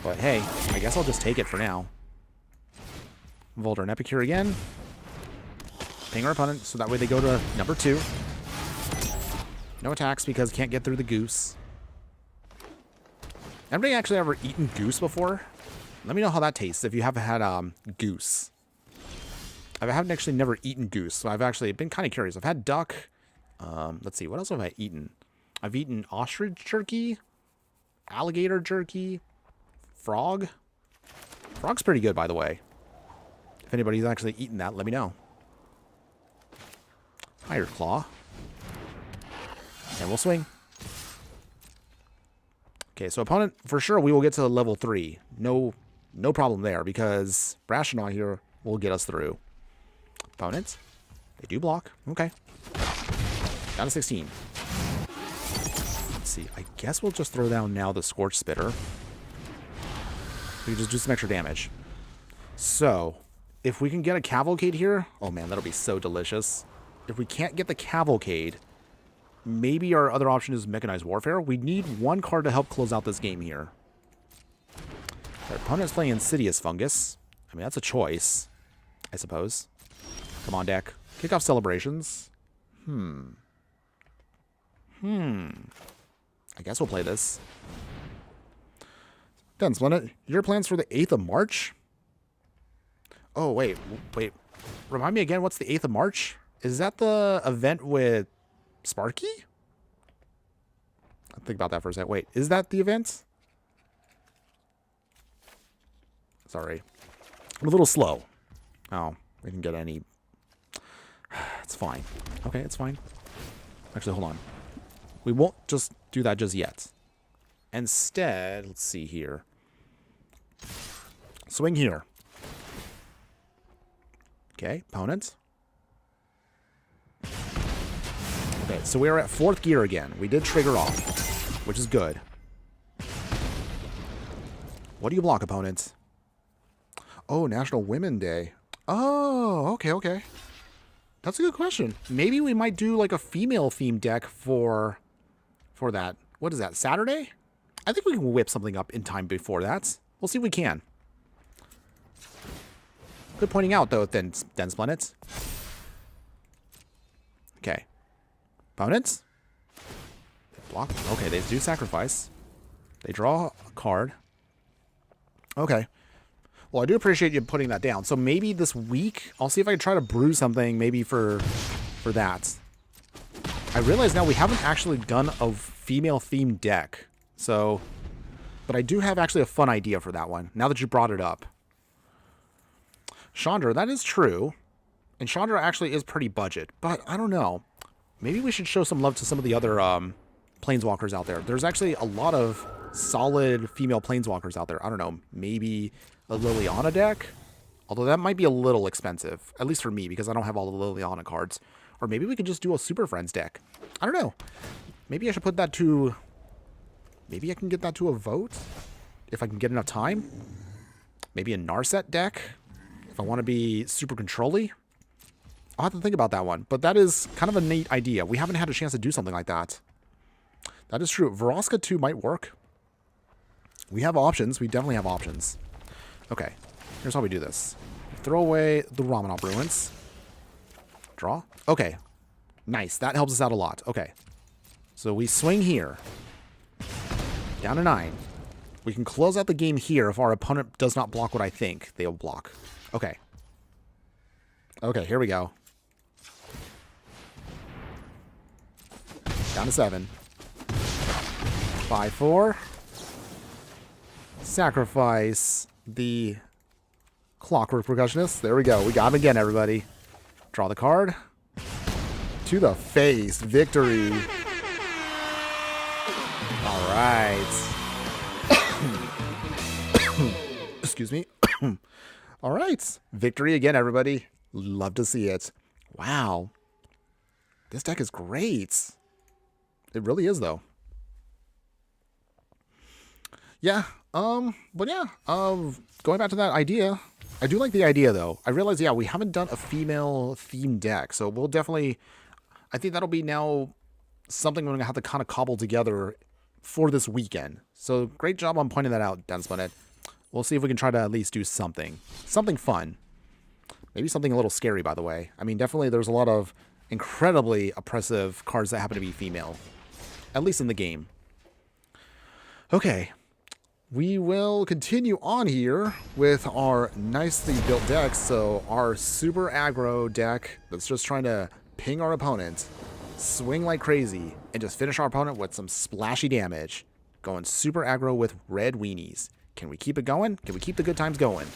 But hey, I guess I'll just take it for now. Volder and Epicure again. Ping our opponent, so that way they go to number 2. No attacks because can't get through the goose. Anybody actually ever eaten goose before? Let me know how that tastes if you haven't had goose. I haven't actually never eaten goose, so I've actually been kind of curious. I've had duck. Let's see, what else have I eaten? I've eaten ostrich jerky, alligator jerky, frog. Frog's pretty good, by the way. If anybody's actually eaten that, let me know. Higher Claw. And we'll swing. Okay, so opponent, for sure, we will get to level 3. No problem there, because Brassionaut here will get us through. Opponents, they do block. Okay. Down to 16. Let's see. I guess we'll just throw down now the Scorch Spitter. We can just do some extra damage. So, if we can get a Cavalcade here, oh man, that'll be so delicious. If we can't get the Cavalcade, maybe our other option is Mechanized Warfare. We need one card to help close out this game here. Our opponent's playing Insidious Fungus. I mean, that's a choice, I suppose. Come on, deck. Kick off Celebrations. I guess we'll play this. Done, Splendid. Your plans for the 8th of March? Oh, wait. Remind me again, what's the 8th of March? Is that the event with Sparky? I'll think about that for a second. Wait, is that the event? Sorry. I'm a little slow. Oh, we didn't get any. It's fine. Okay, it's fine. Actually, hold on. We won't just do that just yet. Instead, let's see here. Swing here. Okay, opponent. Okay, so we are at 4th gear again. We did trigger off, which is good. What do you block, opponent? Oh, National Women Day. Oh, okay. That's a good question. Maybe we might do like a female-themed deck for that. What is that, Saturday? I think we can whip something up in time before that. We'll see if we can. Good pointing out, though, then Splendid. Okay. Opponents? They block. Okay, they do sacrifice. They draw a card. Okay. Well, I do appreciate you putting that down. So maybe this week, I'll see if I can try to brew something maybe for that. I realize now we haven't actually done a female-themed deck. So, but I do have actually a fun idea for that one, now that you brought it up. Chandra, that is true. And Chandra actually is pretty budget. But I don't know. Maybe we should show some love to some of the other planeswalkers out there. There's actually a lot of solid female planeswalkers out there. I don't know. Maybe a Liliana deck? Although that might be a little expensive. At least for me, because I don't have all the Liliana cards. Or maybe we could just do a Super Friends deck. I don't know. Maybe I should put that to... Maybe I can get that to a vote? If I can get enough time? Maybe a Narset deck? If I want to be super control-y? I'll have to think about that one. But that is kind of a neat idea. We haven't had a chance to do something like that. That is true. Veroska 2 might work. We have options. We definitely have options. Okay. Here's how we do this. Throw away the Ramanop Ruins. Draw. Okay. Nice. That helps us out a lot. Okay. So we swing here. Down to 9. We can close out the game here if our opponent does not block what I think they will block. Okay. Okay, here we go. Down to 7. 5-4. Sacrifice the Clockwork Percussionist. There we go. We got him again, everybody. Draw the card. To the face. Victory. All right. Excuse me. All right. Victory again, everybody. Love to see it. Wow. This deck is great. It really is, though. Yeah. But yeah. Going back to that idea, I do like the idea, though. I realize, yeah, we haven't done a female-themed deck, so we'll definitely... I think that'll be now something we're going to have to kind of cobble together for this weekend. So great job on pointing that out, Densplinit. We'll see if we can try to at least do something. Something fun. Maybe something a little scary, by the way. I mean, definitely there's a lot of incredibly oppressive cards that happen to be female. At least in the game. Okay. We will continue on here with our nicely built deck. So our super aggro deck that's just trying to ping our opponent, swing like crazy, and just finish our opponent with some splashy damage. Going super aggro with red weenies. Can we keep it going? Can we keep the good times going?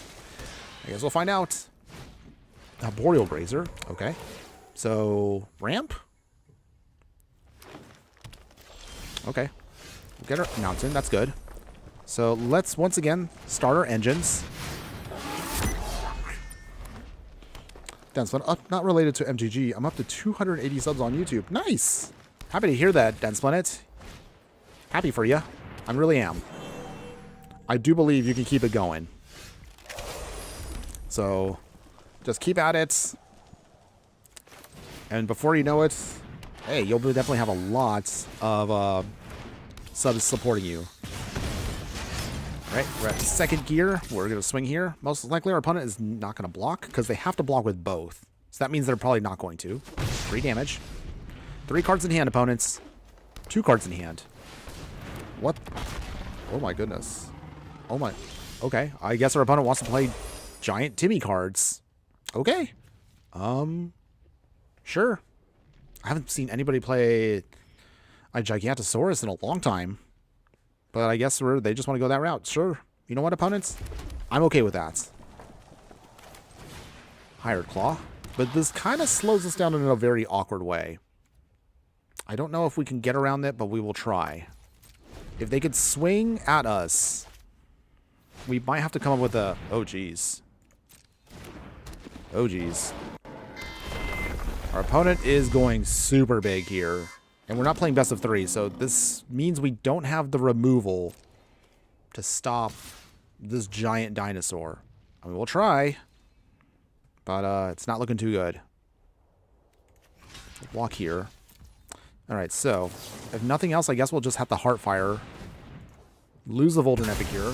I guess we'll find out. A Boreal Grazer. Okay. So, ramp? Okay. We'll get our mountain. That's good. So, let's once again start our engines. Densplinit, not related to MTG. I'm up to 280 subs on YouTube. Nice! Happy to hear that, Densplinit. Happy for you. I really am. I do believe you can keep it going. So, just keep at it. And before you know it, hey, you'll definitely have a lot of subs supporting you. Alright, we're at second gear. We're going to swing here. Most likely our opponent is not going to block because they have to block with both. So that means they're probably not going to. 3 damage. 3 cards in hand, opponents. 2 cards in hand. What? Oh my goodness. Oh my. Okay, I guess our opponent wants to play giant Timmy cards. Okay. Sure. I haven't seen anybody play a Gigantosaurus in a long time. But I guess they just want to go that route. Sure. You know what, opponents? I'm okay with that. Hired Claw. But this kind of slows us down in a very awkward way. I don't know if we can get around it, but we will try. If they could swing at us, we might have to come up with a... Oh, geez. Oh, geez. Our opponent is going super big here. And we're not playing best of 3, so this means we don't have the removal to stop this giant dinosaur. I mean, we'll try, but it's not looking too good. Walk here. All right, so if nothing else, I guess we'll just have to Heartfire. Lose the Voltron Epic here.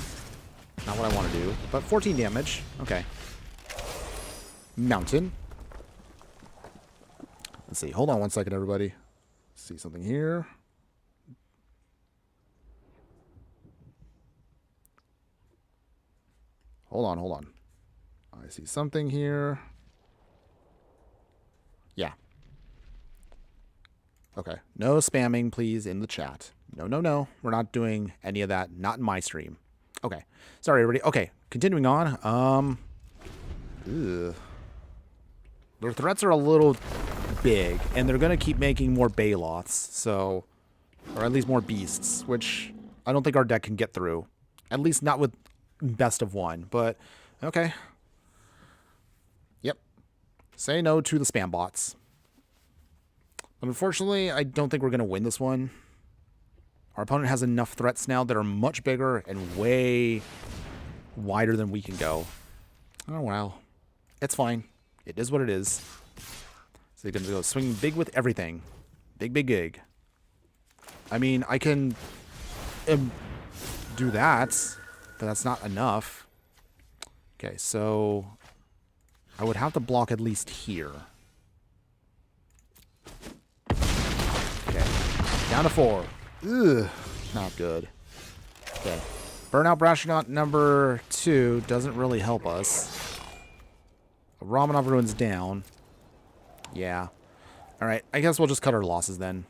Not what I want to do, but 14 damage. Okay. Mountain. Let's see. Hold on one second, everybody. See something here. Hold on, hold on. I see something here. Yeah. Okay. No spamming, please, in the chat. No, no, no. We're not doing any of that. Not in my stream. Okay. Sorry, everybody. Okay. Continuing on. Ugh. Their threats are a little big, and they're going to keep making more Baloths, so... Or at least more beasts, which I don't think our deck can get through. At least not with best of 1, but... Okay. Yep. Say no to the spam bots. But unfortunately, I don't think we're going to win this one. Our opponent has enough threats now that are much bigger and way wider than we can go. Oh, wow. It's fine. It is what it is. So they're going to go swing big with everything. Big, big, big. I mean, I can do do that, but that's not enough. Okay, so I would have to block at least here. Okay, down to 4. Ugh, not good. Okay, Burnout Brashonaut number 2 doesn't really help us. Ramanov Ruins down. Yeah. Alright, I guess we'll just cut our losses then.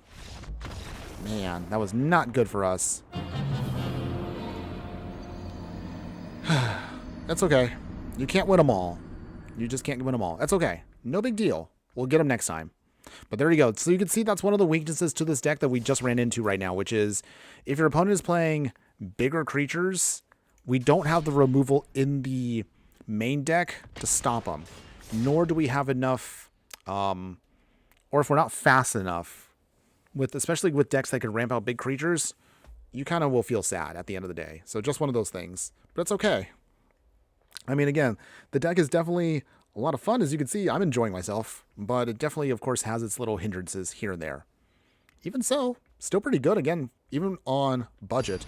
Man, that was not good for us. That's okay. You can't win them all. You just can't win them all. That's okay. No big deal. We'll get them next time. But there you go. So you can see that's one of the weaknesses to this deck that we just ran into right now, which is if your opponent is playing bigger creatures, we don't have the removal in the main deck to stop them. Nor do we have enough, or if we're not fast enough, especially with decks that can ramp out big creatures, you kind of will feel sad at the end of the day. So just one of those things. But it's okay. I mean, again, the deck is definitely a lot of fun. As you can see, I'm enjoying myself. But it definitely, of course, has its little hindrances here and there. Even so, still pretty good. Again, even on budget.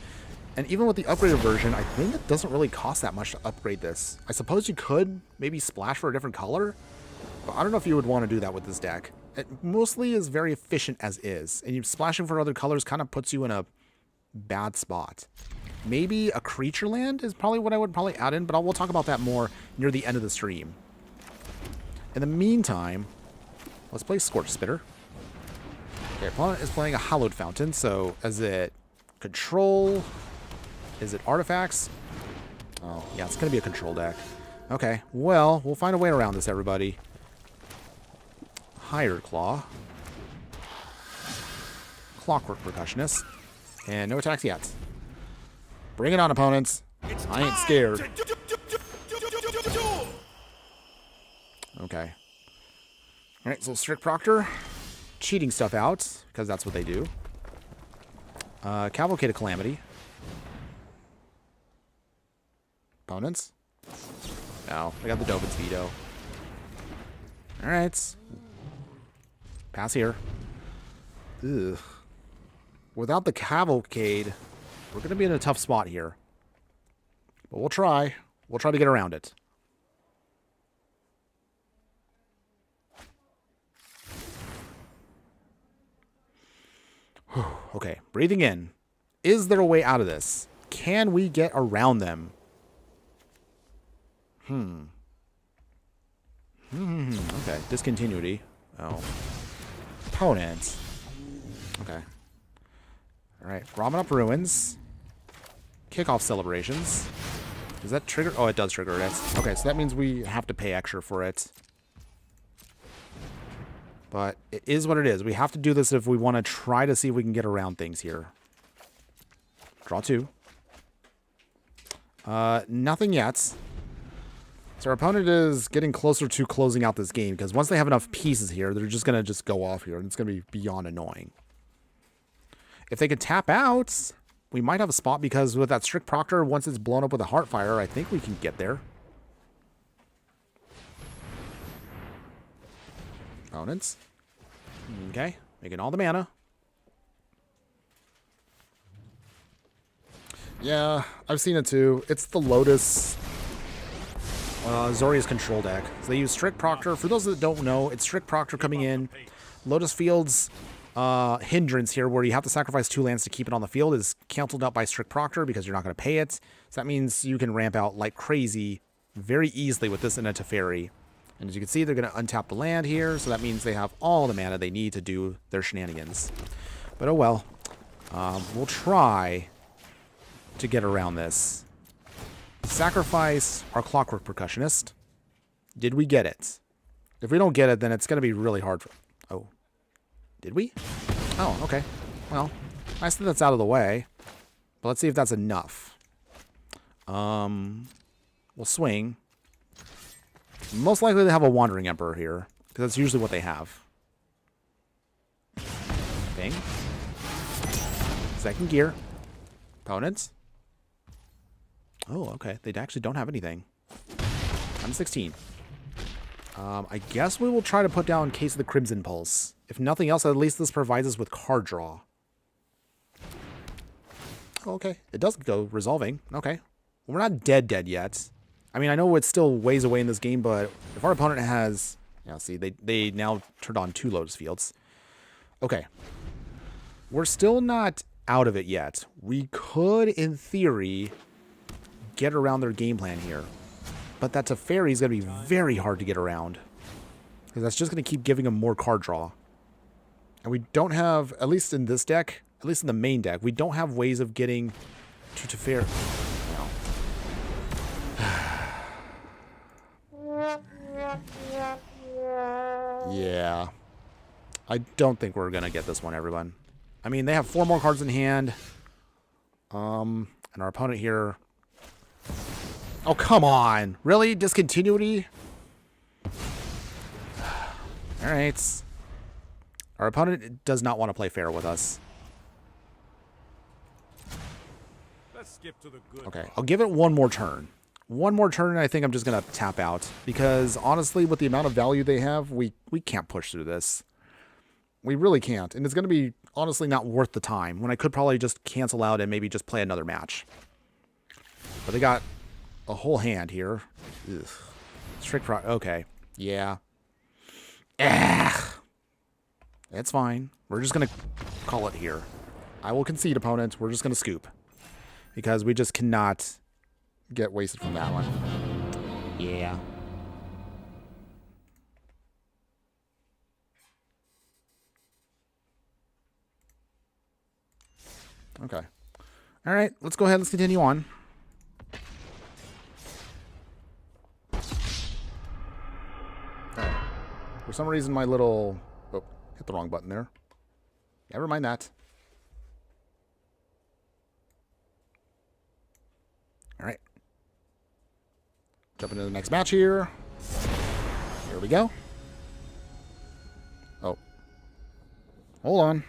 And even with the upgraded version, I think it doesn't really cost that much to upgrade this. I suppose you could maybe splash for a different color. But I don't know if you would want to do that with this deck. It mostly is very efficient as is. And you splashing for other colors kind of puts you in a bad spot. Maybe a creature land is probably what I would probably add in, but we'll talk about that more near the end of the stream. In the meantime, let's play Scorch Spitter. Okay, opponent is playing a Hallowed Fountain, so is it control? Is it artifacts? Oh, yeah, it's going to be a control deck. Okay, well, we'll find a way around this, everybody. Higher Claw. Clockwork Percussionist. And no attacks yet. Bring it on, opponents. I ain't scared. Okay. Alright, so Strict Proctor. Cheating stuff out, because that's what they do. Cavalcade of Calamity. Opponents. No, I got the Dovin's Veto. Alright. Pass here. Ugh. Without the Cavalcade, we're going to be in a tough spot here. But we'll try. We'll try to get around it. Okay, breathing in. Is there a way out of this? Can we get around them? Okay, discontinuity. Oh. Opponent. Okay. Alright, Ramen Up Ruins. Kickoff Celebrations. Does that trigger? Oh, it does trigger it. Okay, so that means we have to pay extra for it. But it is what it is. We have to do this if we want to try to see if we can get around things here. Draw 2. Nothing yet. So our opponent is getting closer to closing out this game, because once they have enough pieces here, they're just going to go off here, and it's going to be beyond annoying. If they could tap out, we might have a spot, because with that Strict Proctor, once it's blown up with a Heartfire, I think we can get there. Opponents. Okay, making all the mana. Yeah, I've seen it too. It's the Lotus Zoria's control deck. So they use Strict Proctor. For those that don't know, it's Strict Proctor coming in. Lotus Field's hindrance here, where you have to sacrifice 2 lands to keep it on the field, is canceled out by Strict Proctor because you're not going to pay it. So that means you can ramp out like crazy very easily with this in a Teferi. And as you can see, they're going to untap the land here, so that means they have all the mana they need to do their shenanigans. But oh well. We'll try to get around this. Sacrifice our Clockwork Percussionist. Did we get it? If we don't get it, then it's going to be really hard. Oh. Did we? Oh, okay. Well, nice that that's out of the way. But let's see if that's enough. We'll swing. Most likely they have a Wandering Emperor here, because that's usually what they have. Bing. Second gear. Opponents. Oh, okay. They actually don't have anything. I'm 16. I guess we will try to put down Case of the Crimson Pulse. If nothing else, at least this provides us with card draw. Oh, okay. It does go resolving. Okay. We're not dead yet. I mean, I know it's still ways away in this game, but if our opponent has... Yeah, see, they now turned on 2 Lotus Fields. Okay. We're still not out of it yet. We could, in theory, get around their game plan here. But that Teferi is going to be very hard to get around. Because that's just going to keep giving them more card draw. And we don't have, at least in this deck, at least in the main deck, we don't have ways of getting to Teferi. Yeah. I don't think we're going to get this one, everyone. I mean, they have 4 more cards in hand. And our opponent here... Oh, come on. Really? Discontinuity? Alright. Our opponent does not want to play fair with us. Let's skip to the good. Okay, I'll give it one more turn. One more turn, and I think I'm just going to tap out. Because, honestly, with the amount of value they have, we can't push through this. We really can't. And it's going to be, honestly, not worth the time. When I could probably just cancel out and maybe just play another match. But they got a whole hand here. Ugh. Strict pro... Okay. Yeah. Ugh. It's fine. We're just going to call it here. I will concede, opponent. We're just going to scoop. Because we just cannot get wasted from that one. Yeah. Okay. All right. Let's go ahead. Let's continue on. Right. For some reason, my little... Oh, hit the wrong button there. Never mind that. All right. Jump into the next match here. Here we go. Oh. Hold on.